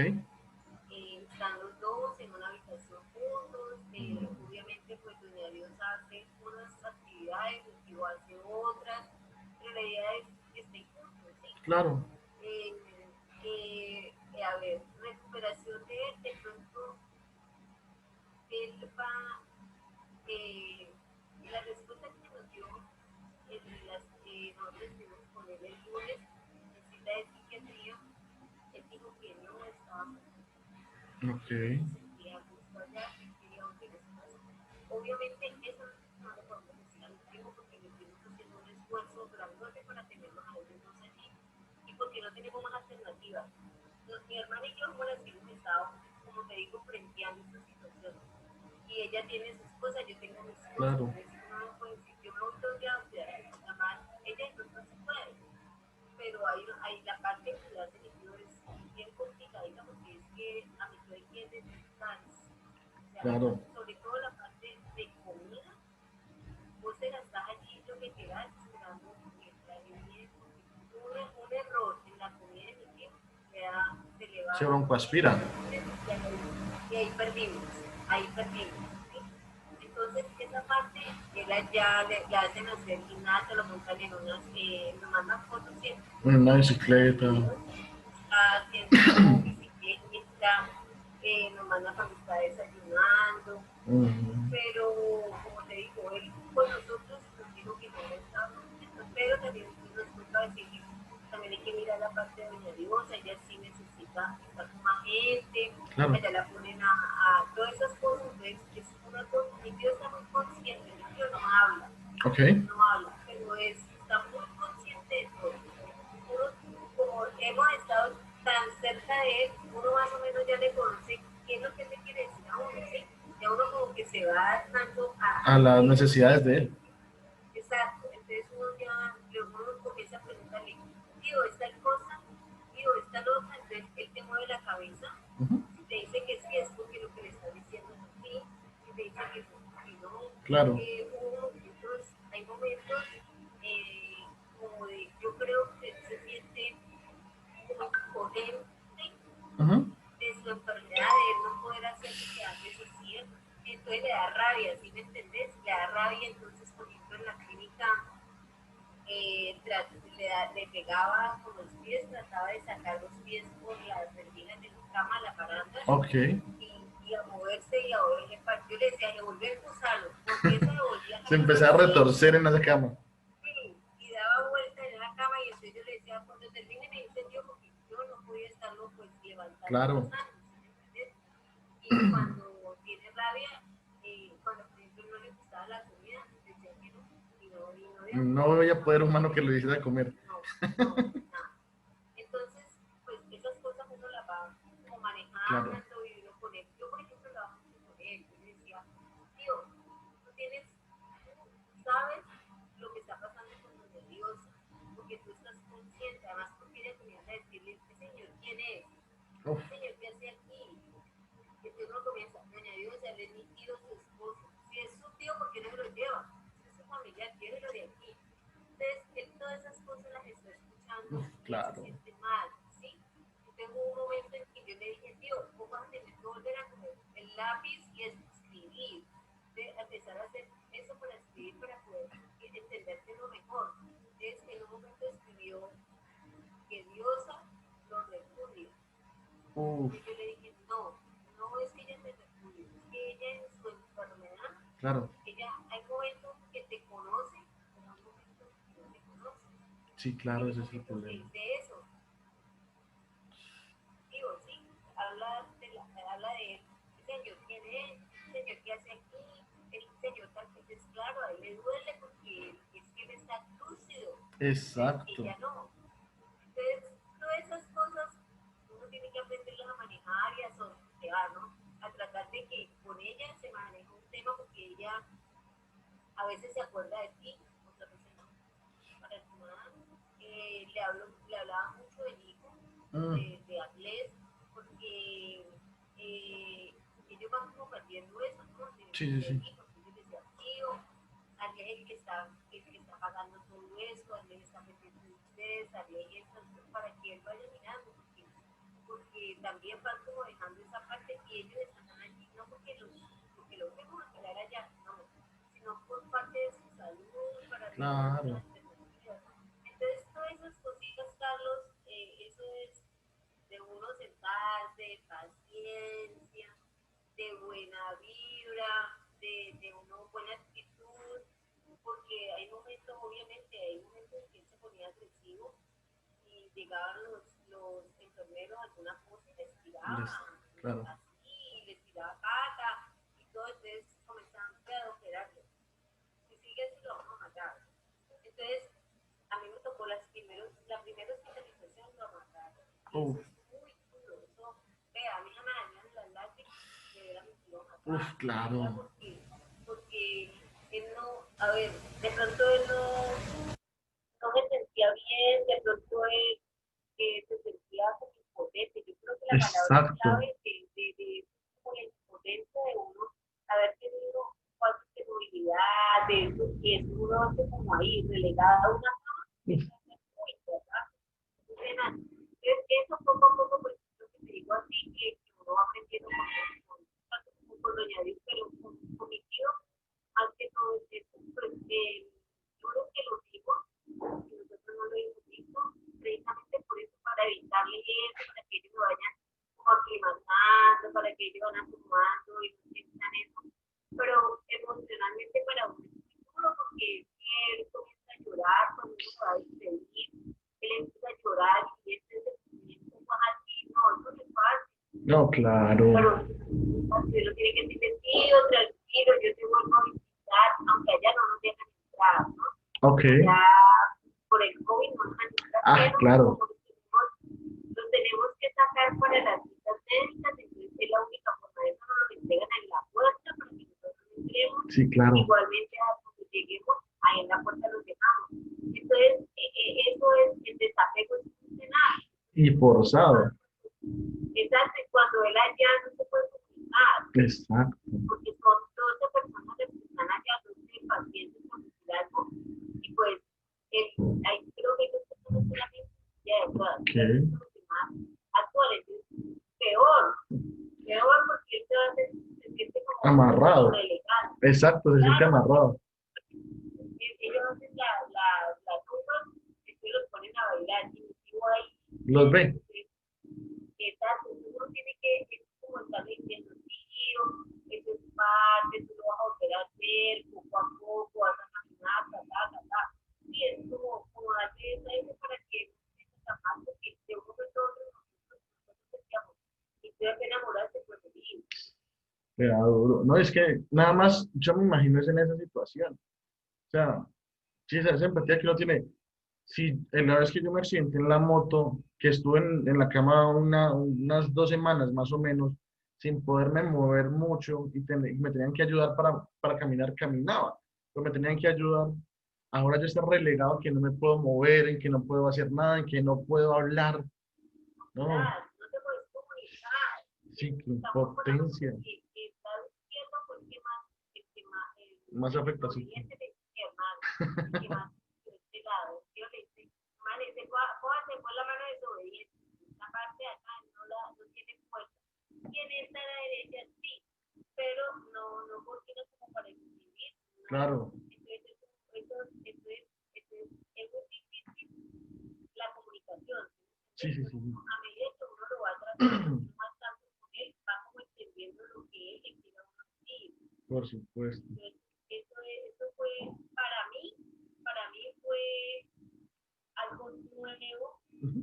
Claro. Ok. Claro. Claro. Se broncoaspira. En una bicicleta. Ujú. Claro. Ok. A las necesidades de él. Ujú. Claro. Ujú. Ok. Se empezaba a retorcer en esa cama. Claro. No voy a poder humano que lo hiciera comer. Claro. Uf, claro. Uf, claro. Sí, claro, ese es el problema. Exacto. Mm, sí, sí, sí. Claro. Les- claro. Uf, uf, claro. Exacto. Uf, no, claro. Ok. Ah, claro. Sí, claro. Y forzado. Exacto. Ok. Amarrado. Exacto, se siente amarrado. Los ve. Le da duro. No, es que nada más, yo me imagino es en esa situación. O sea, sí, esa empatía que uno tiene. Sí, en la vez que yo me accidenté en la moto, que estuve en la cama unas 2 semanas más o menos, sin poderme mover mucho y me tenían que ayudar para caminar, caminaba, pero me tenían que ayudar. Ahora yo estoy relegado en que no me puedo mover, en que no puedo hacer nada, en que no puedo hablar. No, sí, qué impotencia. Más afectación. Claro, sí, sí, sí. Por supuesto. Ujú.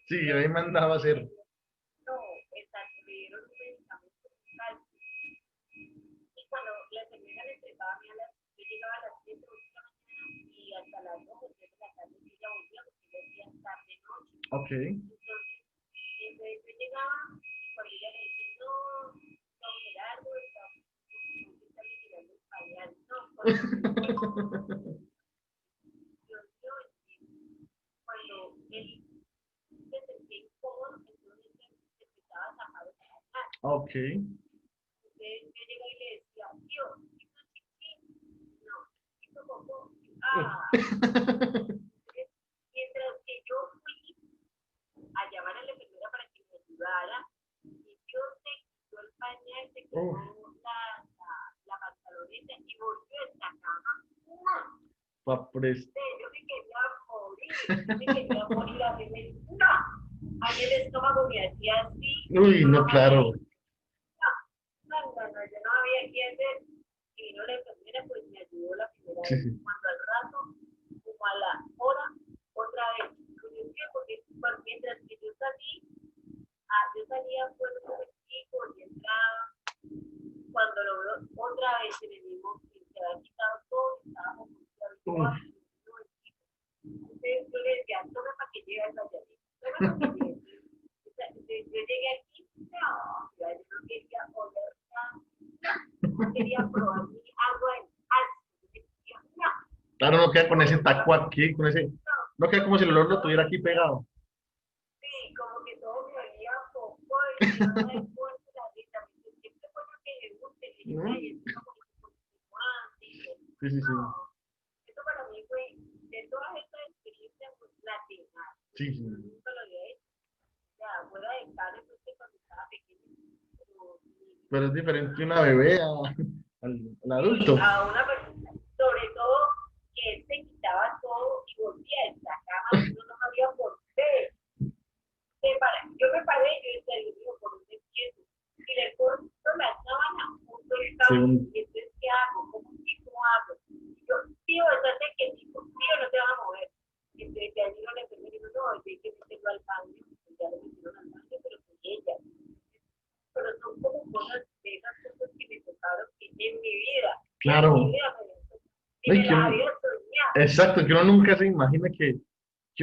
Sí, ahí mandaba a hacer. Ok. Ok. Uf, pres- Uy, no, claro. Sí, sí. Uf, claro, no queda con ese taco aquí, con ese. No queda como si el olor lo tuviera aquí pegado. ¿No? Sí, sí, sí. Sí, sí. Pero es diferente una bebé al adulto. Según- Claro. No, exacto, que uno nunca se imagina que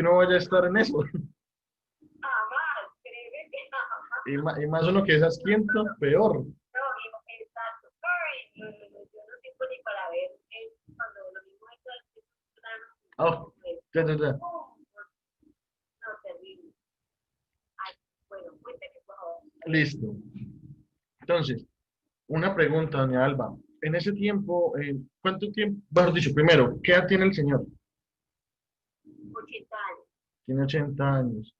uno vaya a estar en eso. Y más uno que es asquiento, peor. Oh, ya, ya, ya. Listo. Entonces, una pregunta, doña Alba. En ese tiempo, ¿cuánto tiempo? Mejor dicho, primero, ¿qué edad tiene el señor? Tiene 80 años.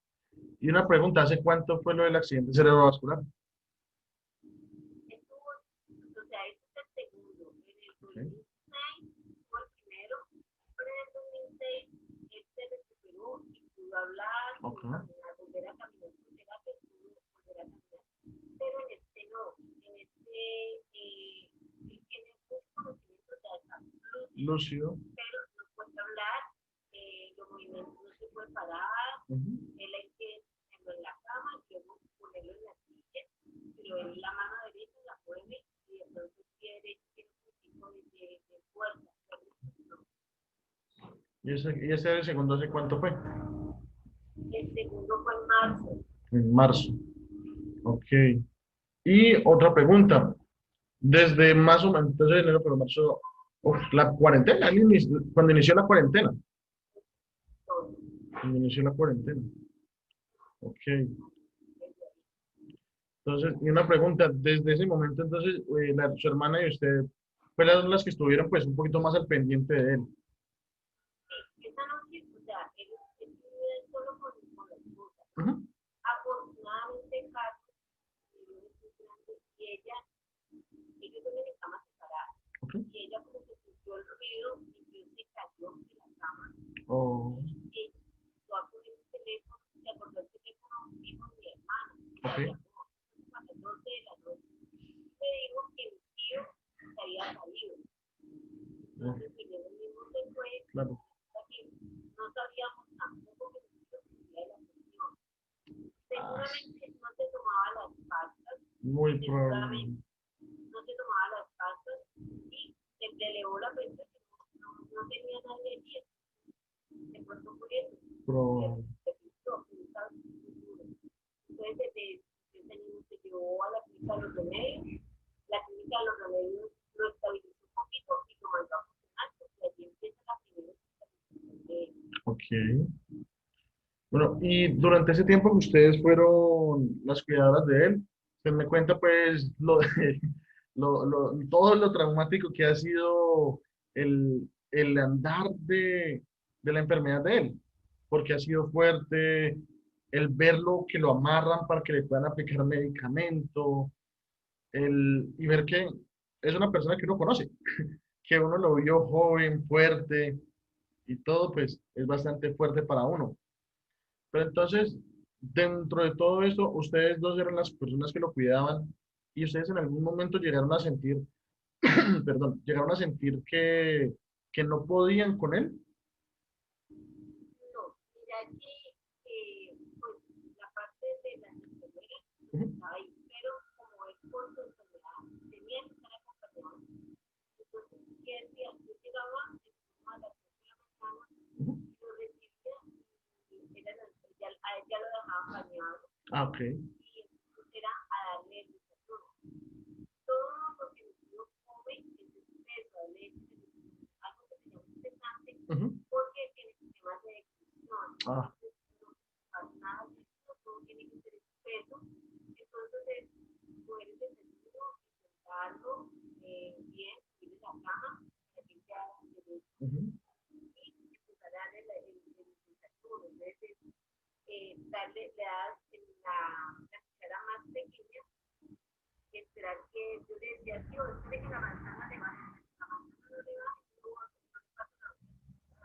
Y una pregunta, ¿hace cuánto fue lo del accidente cerebrovascular? Ok. lúcido. pero no puede hablar, los movimientos no se puede parar, él hay que tenerlo en la cama, luego ponerlo en la silla, pero él la mano derecha la mueve y de pronto quiere un tipo de fuerza. ¿Y ese el segundo hace cuánto fue? El segundo fue en marzo. En marzo. Ok. Y otra pregunta. Desde más o menos, entonces enero, pero marzo, la cuarentena, cuando inició la cuarentena. Cuando inició la cuarentena. Ok. Entonces, y una pregunta, desde ese momento, entonces, su hermana y usted fueron las que estuvieron pues un poquito más al pendiente de él. Esa noche, o sea, él vive solo con la esposa. Ujú. Afortunadamente, Carlos, y ellos duermen en camas separadas. Ok. Y ella como que sintió el ruido y yo se cayó de la cama. Oh, Y yo a poner el teléfono, se acordó el teléfono fijo de mi hermano. ok. A las 12 de la noche. Me dijo que mi tío se había caído. Entonces, mi mismo se fue. Claro. No sabíamos tampoco que mi tío tenía la presión. Seguramente no se tomaba las pastas. Muy Seguramente probable. no se tomaba las pastas y se le elevó la presión. No tenía nadie allí. Se puso por eso. Probable. Entonces, se llevó a la clínica de los remedios. La clínica de los remedios lo estabilizó un poquito y lo mandó a funcionar porque allí empieza la primera estabilización de él. Ok. Bueno, y durante ese tiempo que ustedes fueron las cuidadoras de él, usted me cuenta pues todo lo traumático que ha sido el andar de la enfermedad de él, porque ha sido fuerte, el verlo que lo amarran para que le puedan aplicar medicamento, y ver que es una persona que uno conoce, que uno lo vio joven, fuerte y todo, pues es bastante fuerte para uno. Pero entonces, dentro de todo esto, ustedes dos eran las personas que lo cuidaban y ustedes en algún momento llegaron a sentir, perdón, llegaron a sentir que no podían con él. No, mira que pues, la parte de las enfermeras Ujú, estaba ahí, pero como es por su enfermedad, tenía que estar acompañado. Entonces, ¿qué hacía? Yo llegaba a las 3 de la mañana, ujú. lo recibía y a él ya lo dejaban bañado Ah, ok. y entonces era a darle el desayuno. Todo lo que el niño come es exceso de leche, algo que se llama estresante, Ujú. porque tiene sistemas de excreción. Ah, Entonces, no pasa nada de eso, todo tiene que ser exceso. Entonces, es coger el desayuno, sentarlo bien, subir en la cama, para que ya ujú. y empezar a darle el desayuno. Entonces, darle, le das en la cuchara más pequeña, esperar que yo le decía, tío, espere que la manzana le baje, la manzana no le baje, no va a pasar nada,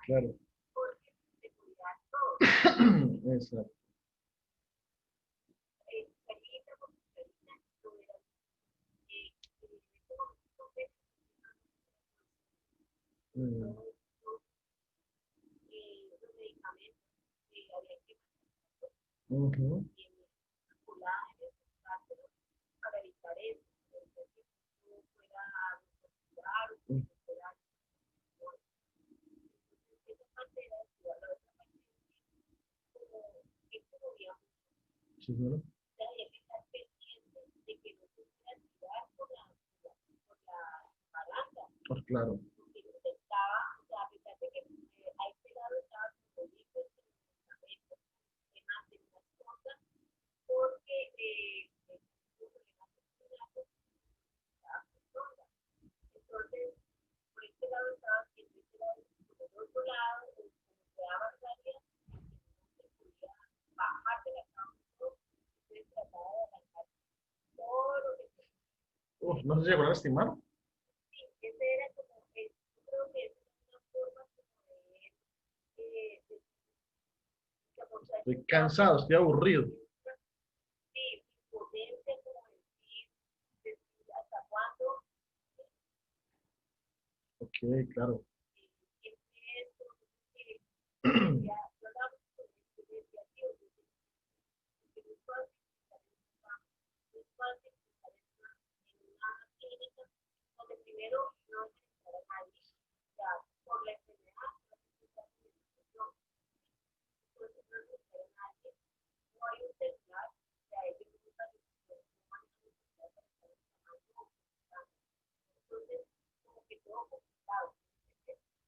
Claro. porque se cuida todo. Exacto. Cucharita por cucharita, no era en este momento Mm, los medicamentos que había que ujú, circular, para evitar eso, que no fuera a descontrolar o que mm. no fuera esa parte de la ciudad, la otra parte como esto movía mucho, Sí, claro. había que estar pendiente de que no se pudiera tirar por la barranca, Pues claro. porque intentaba, o sea, a pesar de que a este lado estaba como listo el medicamento, temas de unas cosas, porque tuvo problemas respiratorios, estaba con entonces, por este lado estaba haciendo este lado, por el otro lado, como quedaba salida, no se podía bajar de la cama, entonces trataba de arrancar todo lo que se Uf, no se llegó a lastimar. sí, ese era como, yo creo que es una forma como de mostrar que Estoy estaba cansado, estoy aburrido. sí, imponente, como decir hasta cuándo, Ok, claro.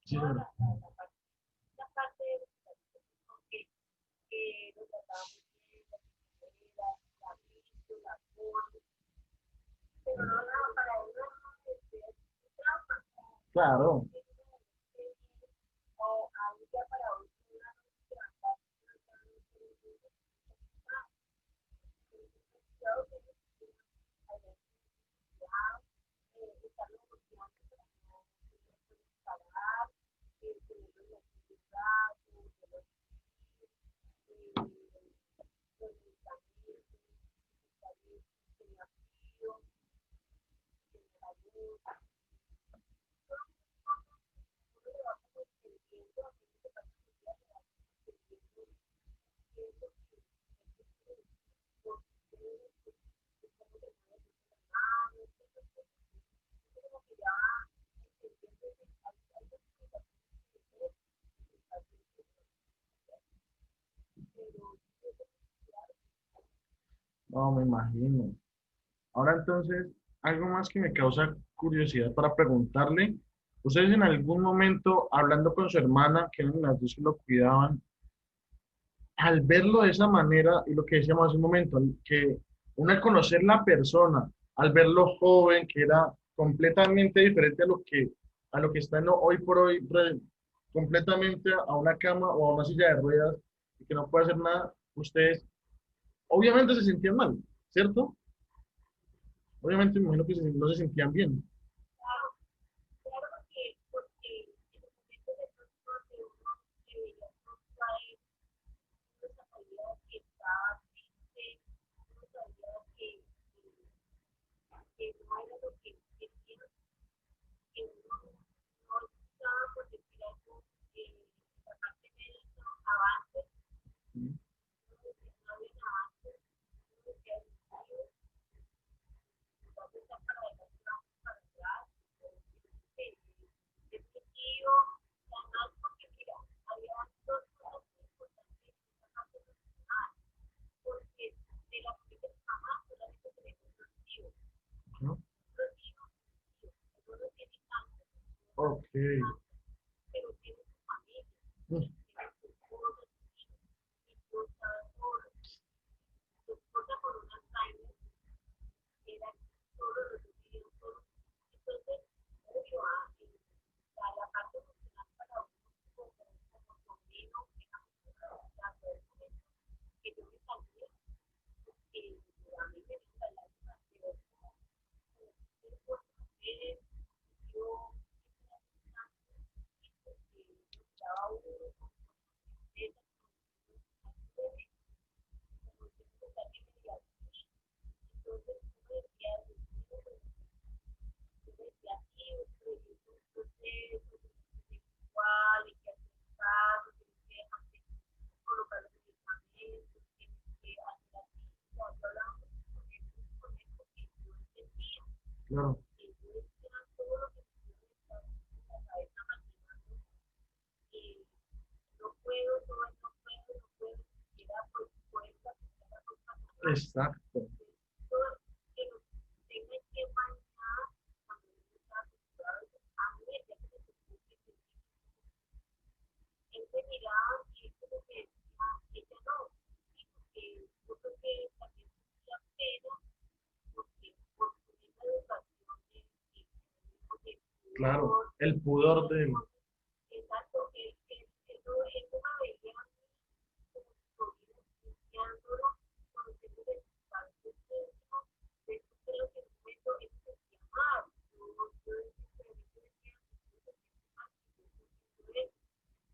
Sí, señora. la parte de que lo trataba muy bien, la visto, la pone, pero no nada para uno, trauma, Claro, o a un día para otro, una noche levantarse, estarlo motivando para no parar, tenerlo en los brazos, los medicamentos, tenía frío, tenía la luz, uno le va como entendiendo, a mí me parece que ya le va entendiendo qué es lo que por qué, cómo se mueve las manos, como que ya entendiendo hay explicaciones pero no me imagino. Ahora entonces, algo más que me causa curiosidad para preguntarle, ¿ustedes en algún momento, hablando con su hermana, que eran las dos que lo cuidaban, al verlo de esa manera, y lo que decíamos hace un momento, que uno al conocer la persona, al verlo joven, que era completamente diferente a lo que está hoy por hoy, completamente a una cama o a una silla de ruedas, y que no puede hacer nada, ustedes obviamente se sentían mal, ¿cierto? Obviamente me imagino que no se sentían bien. claro porque en el momento de pronto de uno que veía pronto a él, uno sabía que estaba triste, uno sabía que no era lo que quería, que uno no estaba por decir algo, la parte médica, avances, uno decía, no había avances, uno decía, Dios, vamos a estar para adelante, vamos para atrás, es mi tío, además porque mira, había dos cosas muy importantes en esta parte emocional, porque de la parte de mi mamá solamente tenemos dos tíos, ¿No? dos hijos, uno tiene cáncer, Ok. pero tiene su familia, Mm. tiene su esposa, sus hijos, mi esposa solo, su esposa con un Alzheimer, era solo los dos hijos, solo. Entonces, obvio, a la parte emocional para uno como sobrino, que la que yo me salía, que a mí me gusta la pero yo estaba uno con tristeza, como siempre también me decía, entonces uno decía, yo decía, sí, pero yo soy un proceso, igual, y que hacer caso, tienes que dejarte colocar los medicamentos, tienes que hacer así, cuando hablamos con él, porque yo entendía Claro, que yo decía todo lo que me estaba en la cabeza maquinando, que no puedo, no puedo, no puedo, ni siquiera por fuerza, ni siquiera por capacidad, exacto, todo que nos tenga que manejar cuando uno está acostumbrado a mí, ya que me tocó que él me miraba y es como que decía, ella no, y porque yo creo que también sentía pena porque por su misma educación de claro. pudor, El de pudor esas de él. cosas, exacto, él no me veía a mí como su sobrina limpiándolo, conociendo de sus padres íntimos, de eso creo que en un momento él se sentía mal, yo simplemente decía, yo me siento mal, yo estoy sintiendo eso,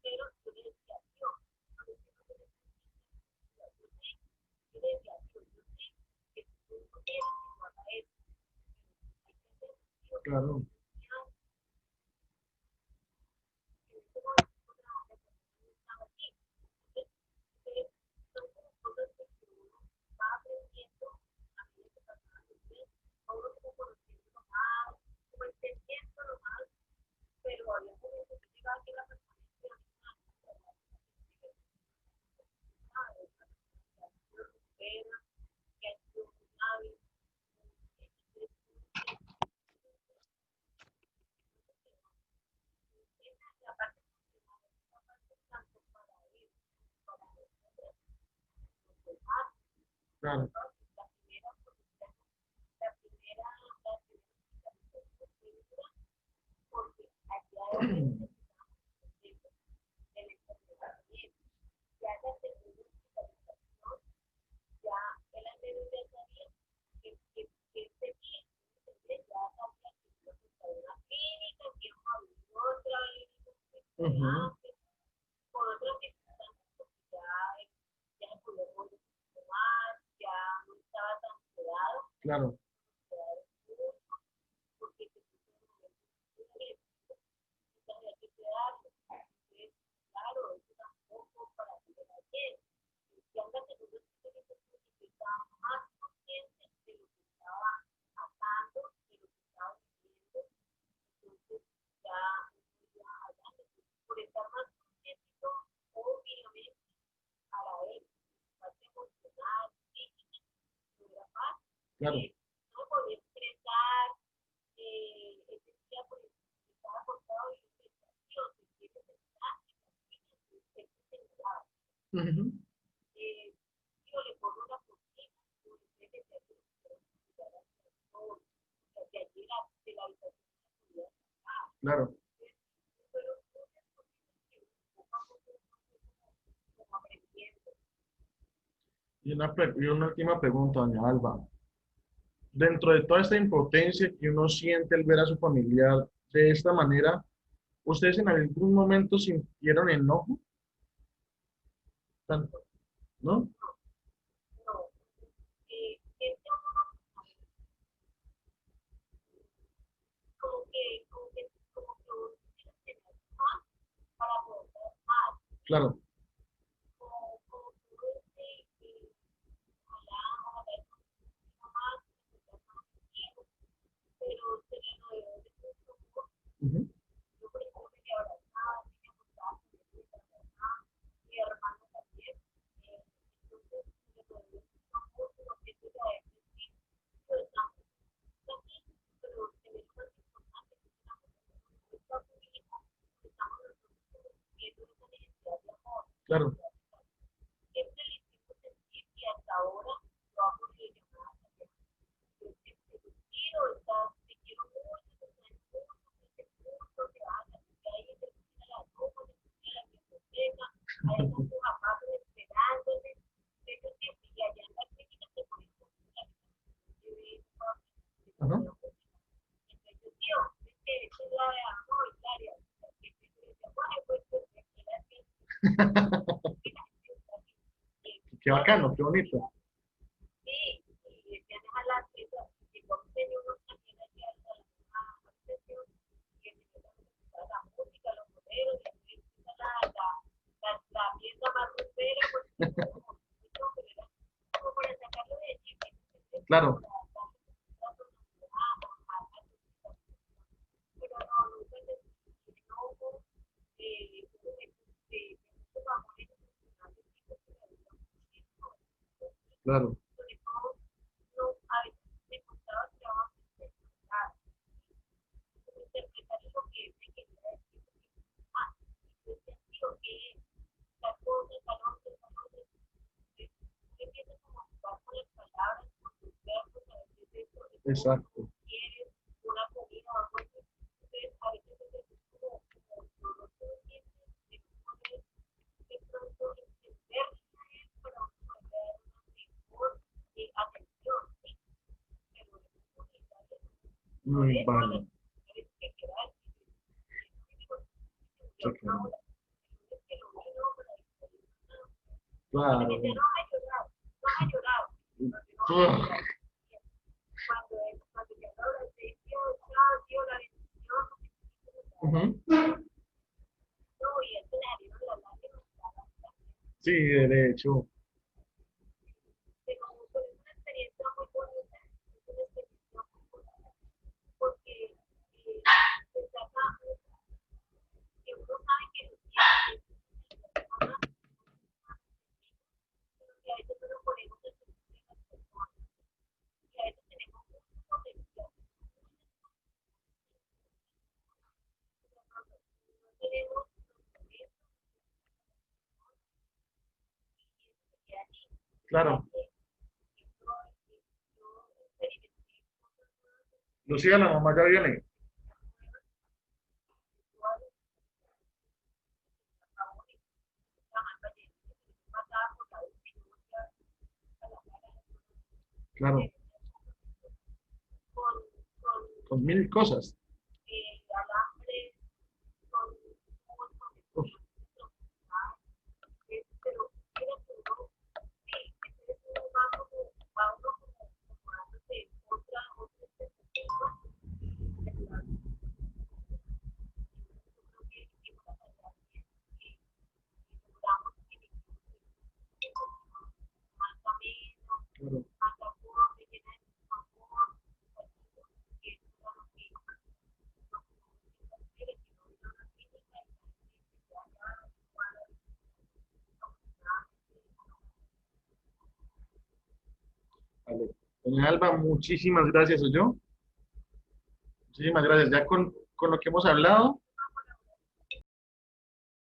pero yo le decía, Dios, a veces no se necesita, yo le decía, Dios, yo sé que tú no quieres que yo haga eso, hay que hacer, Dios, Claro, ya, en ese momento la persona no estaba aquí. Entonces, son como cosas que uno va aprendiendo a medida que pasan los días, a uno como conociéndolo más, como entendiéndolo más, pero había momentos que llegaba que la persona decía, que lo supera, que ha sido muy hábil, Claro. La primera, la primera porque allá el enfermedad ya la segunda hospitalización, ya el anterior ya sabía que este bien, entonces ya sabía que iba a estar en una clínica, que iba a abrir otra, Ujú. con otras circunstancias, porque ya se podía mover un poco más, ya no estaba tan cuidado, Claro, porque se puso en un momento de había que cuidarlo. Entonces, claro, eso tampoco para que le bien. Y anda que no estaba más consciente de lo que estaba pasando, de lo que estaba viviendo. Entonces, ya hablando, por estar más consciente, obviamente, a la vez, parte emocional, física, tuviera paz, claro. no podía expresar, ese día pues estaba acostado y yo decía, Dios, te quiero pensar, se sentaba. Ujú. Yo le pongo una cocina, yo le sé que se hace todo, que allí de la habitación de la Claro. fueron muchas cositas que poco a poco como aprendiendo. Y una última pregunta, doña Alba. Dentro de toda esta impotencia que uno siente al ver a su familiar de esta manera, ¿ustedes en algún momento sintieron enojo? Tan- ¿No? No, este uno como que uno tiene que tener más para poder dar más, Claro. como tú ves ojalá eso sea más, pero se le rodeó de mucho amor. Ujú. Yo por ejemplo me abrazaba, me gustaba, mi hermano también, entonces se le rodeó de mucho amor, como que tú ya es decir, yo estamos aquí, pero tenemos más importante que estamos en esta comunidad, estamos nosotros viendo esa necesidad de amor, Claro. siempre le hicimos sentir que hasta ahora lo amo y le llamaba también. Yo siempre te quiero, te quiero mucho, te quiero mucho, que hagas, que ahí te cocina la ropa, te cocina la biblioteca, ahí están tus papás esperándote, eso siempre, y allá en la clínica te ponen la Ajá. entonces, tío, es que esta es la de amor, Daria, que te dice, bueno, pues, tranquila, sí, Qué bacano, qué bonito. sí, y decían a las piezas, que por tenía unos también allá a la sesión, que me la música, los modelos, y empieza la pieza más grosera, porque no, pero era como para sacarlo de allí, Claro. pero no, nunca se enojo, de mucho amor y emocional, Claro. sobre todo, no, a veces me costaba trabajo interpretar lo que me quería decir. Ah, yo sentí que tal cosa, tal otra, tal otra. Empiezas como a jugar con las palabras, con tus verbos, a veces eso es todo lo Exacto. que quieres, una comida o algo así. Entonces, a veces es como no lo sientes, de poder de pronto entender para uno poder dar una mejor atención, ¿sí? Pero es muy necesario. No Muy es vale. que quedar Sí, claro. que lo bueno para Claro. me decía, no ha llorado, no ha llorado. Ugh. Cuando ya lo dice, Dios, la bendición, Ujú. no, y él se le abrieron las lágrimas, Sí, de hecho. pero fue una experiencia muy bonita, es una experiencia muy bonita, porque se trata que uno sabe que lo tiene, y a veces nos ponemos en las personas, y a veces tenemos mucho potencial, no tenemos Claro. Lucía, la mamá ya viene. Claro, con, con con mil cosas. alambre, con un montón de Uf, pero mira que uno, sí, es uno va como, como dándose otra perspectiva, ¿verdad? Yo creo que una tarea que logramos que más ameno, claro. más acorde, llena de amor, que es lo que quiere, que no vino una clínica y que ya Vale. Doña Alba, muchísimas gracias, yo. Muchísimas gracias. Ya con lo que hemos hablado,